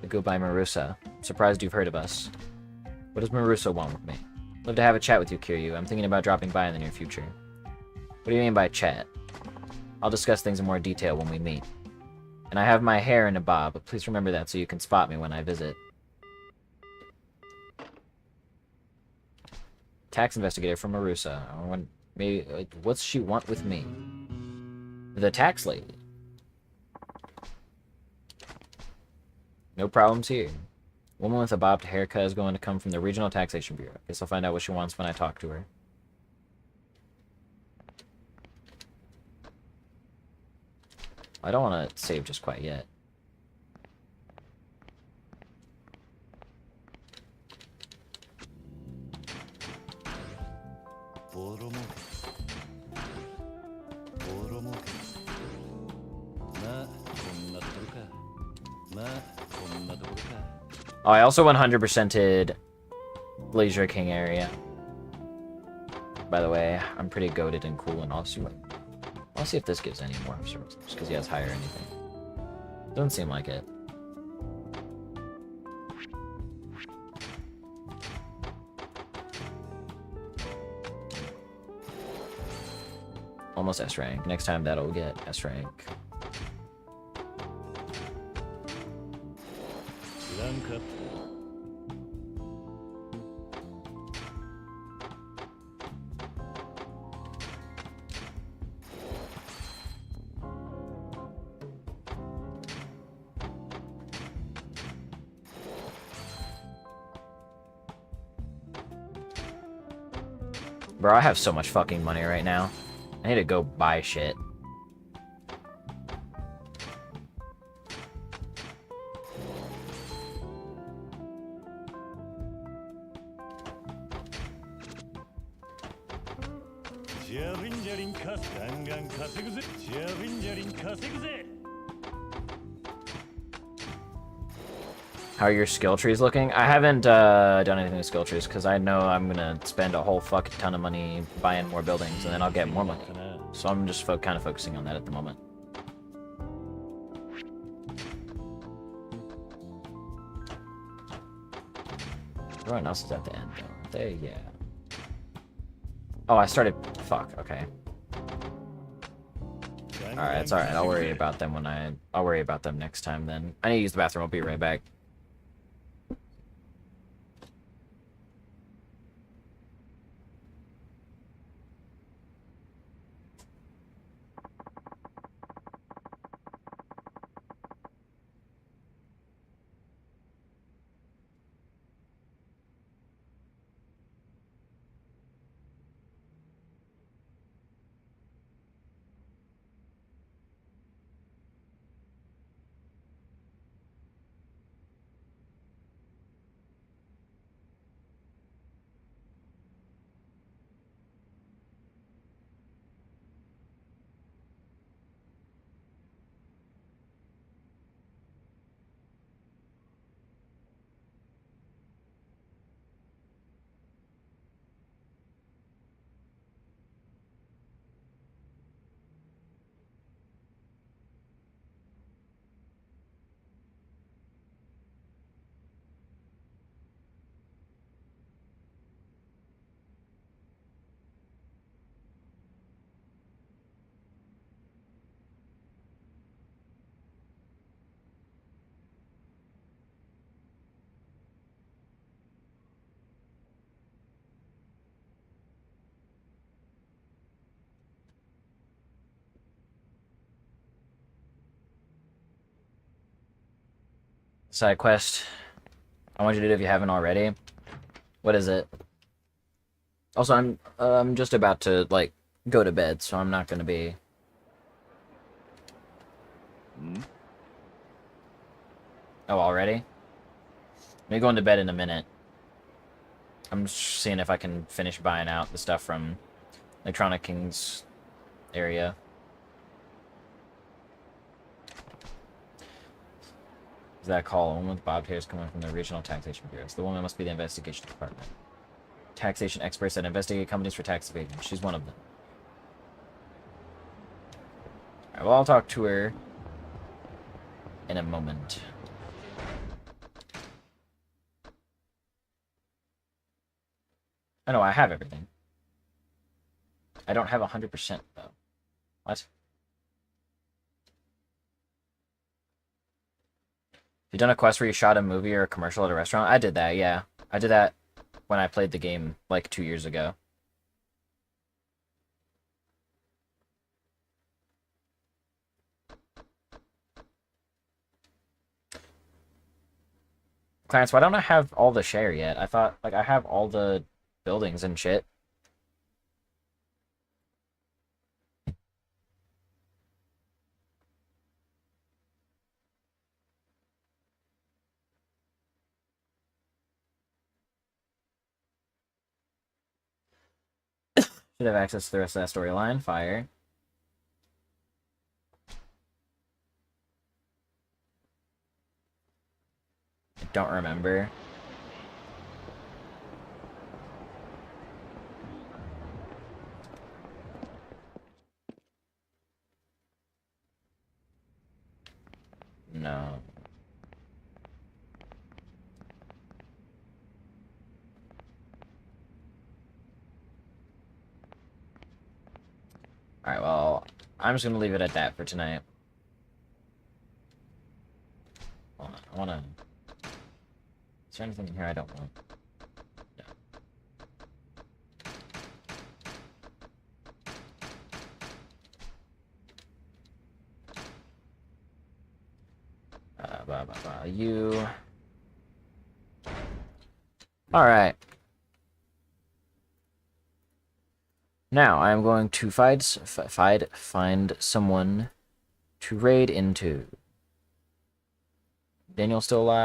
The goodbye Marusa. I'm surprised you've heard of us. What does Marusa want with me? Love to have a chat with you, Kiryu. I'm thinking about dropping by in the near future. What do you mean by chat? I'll discuss things in more detail when we meet. And I have my hair in a bob, but please remember that so you can spot me when I visit. Tax investigator from Marusa. Maybe, what's she want with me? The tax lady. No problems here. Woman with a bobbed haircut is going to come from the Regional Taxation Bureau. Guess I'll find out what she wants when I talk to her. I don't want to save just quite yet. Oh, I also 100%ed Glacier King area. By the way, I'm pretty goated and cool, and I'll see if this gives any more service, just because he has higher anything. Doesn't seem like it. Almost S rank. Next time that'll get S rank. Bro, I have so much fucking money right now. I need to go buy shit. How are your skill trees looking? I haven't done anything with skill trees because I know I'm gonna spend a whole fucking ton of money buying more buildings and then I'll get more money. So I'm just kind of focusing on that at the moment. Everyone else is at the end though, aren't they? Yeah. Oh, I started. Fuck. Okay. All right, it's all right. I'll worry about them I'll worry about them next time. Then I need to use the bathroom. I'll be right back. Side quest. I want you to do if you haven't already. What is it? Also, I'm just about to like go to bed, so I'm not gonna be. Oh, already? Me going to bed in a minute. I'm just seeing if I can finish buying out the stuff from Electronic King's area. Is that call? A woman with bobbed hair is coming from the Regional Taxation Bureau. So the woman must be the investigation department. Taxation experts that investigate companies for tax evasion. She's one of them. Alright, well, I'll talk to her in a moment. Oh no, I have everything. I don't have 100% though. What? You done a quest where you shot a movie or a commercial at a restaurant? I did that, yeah. I did that when I played the game like 2 years ago. Clarence, why don't I have all the share yet? I thought, like, I have all the buildings and shit. Should have access to the rest of that storyline. Fire. I don't remember. No. Alright, well, I'm just gonna leave it at that for tonight. Hold on, I wanna... Is there anything in here I don't want? No. You... Alright. Now, I'm going to find someone to raid into. Daniel still alive?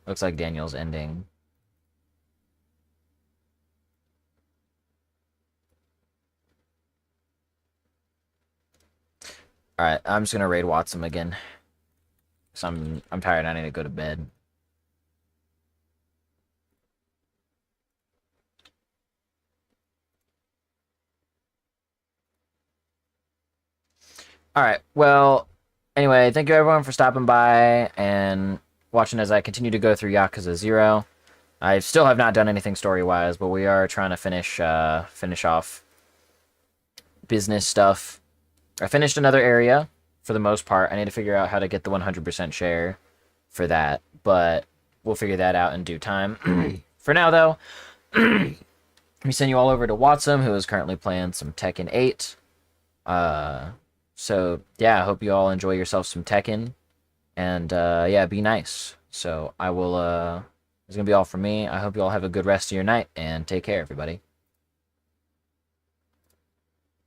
Looks like Daniel's ending. Alright, I'm just gonna raid Watson again. Cause I'm tired, I need to go to bed. Alright, well, anyway, thank you everyone for stopping by and watching as I continue to go through Yakuza 0. I still have not done anything story-wise, but we are trying to finish off business stuff. I finished another area, for the most part. I need to figure out how to get the 100% share for that, but we'll figure that out in due time. For now, though, we send you all over to Watson, who is currently playing some Tekken 8. So, yeah, I hope you all enjoy yourself some Tekken, and, yeah, be nice. So, I will, that's gonna be all from me. I hope you all have a good rest of your night, and take care, everybody.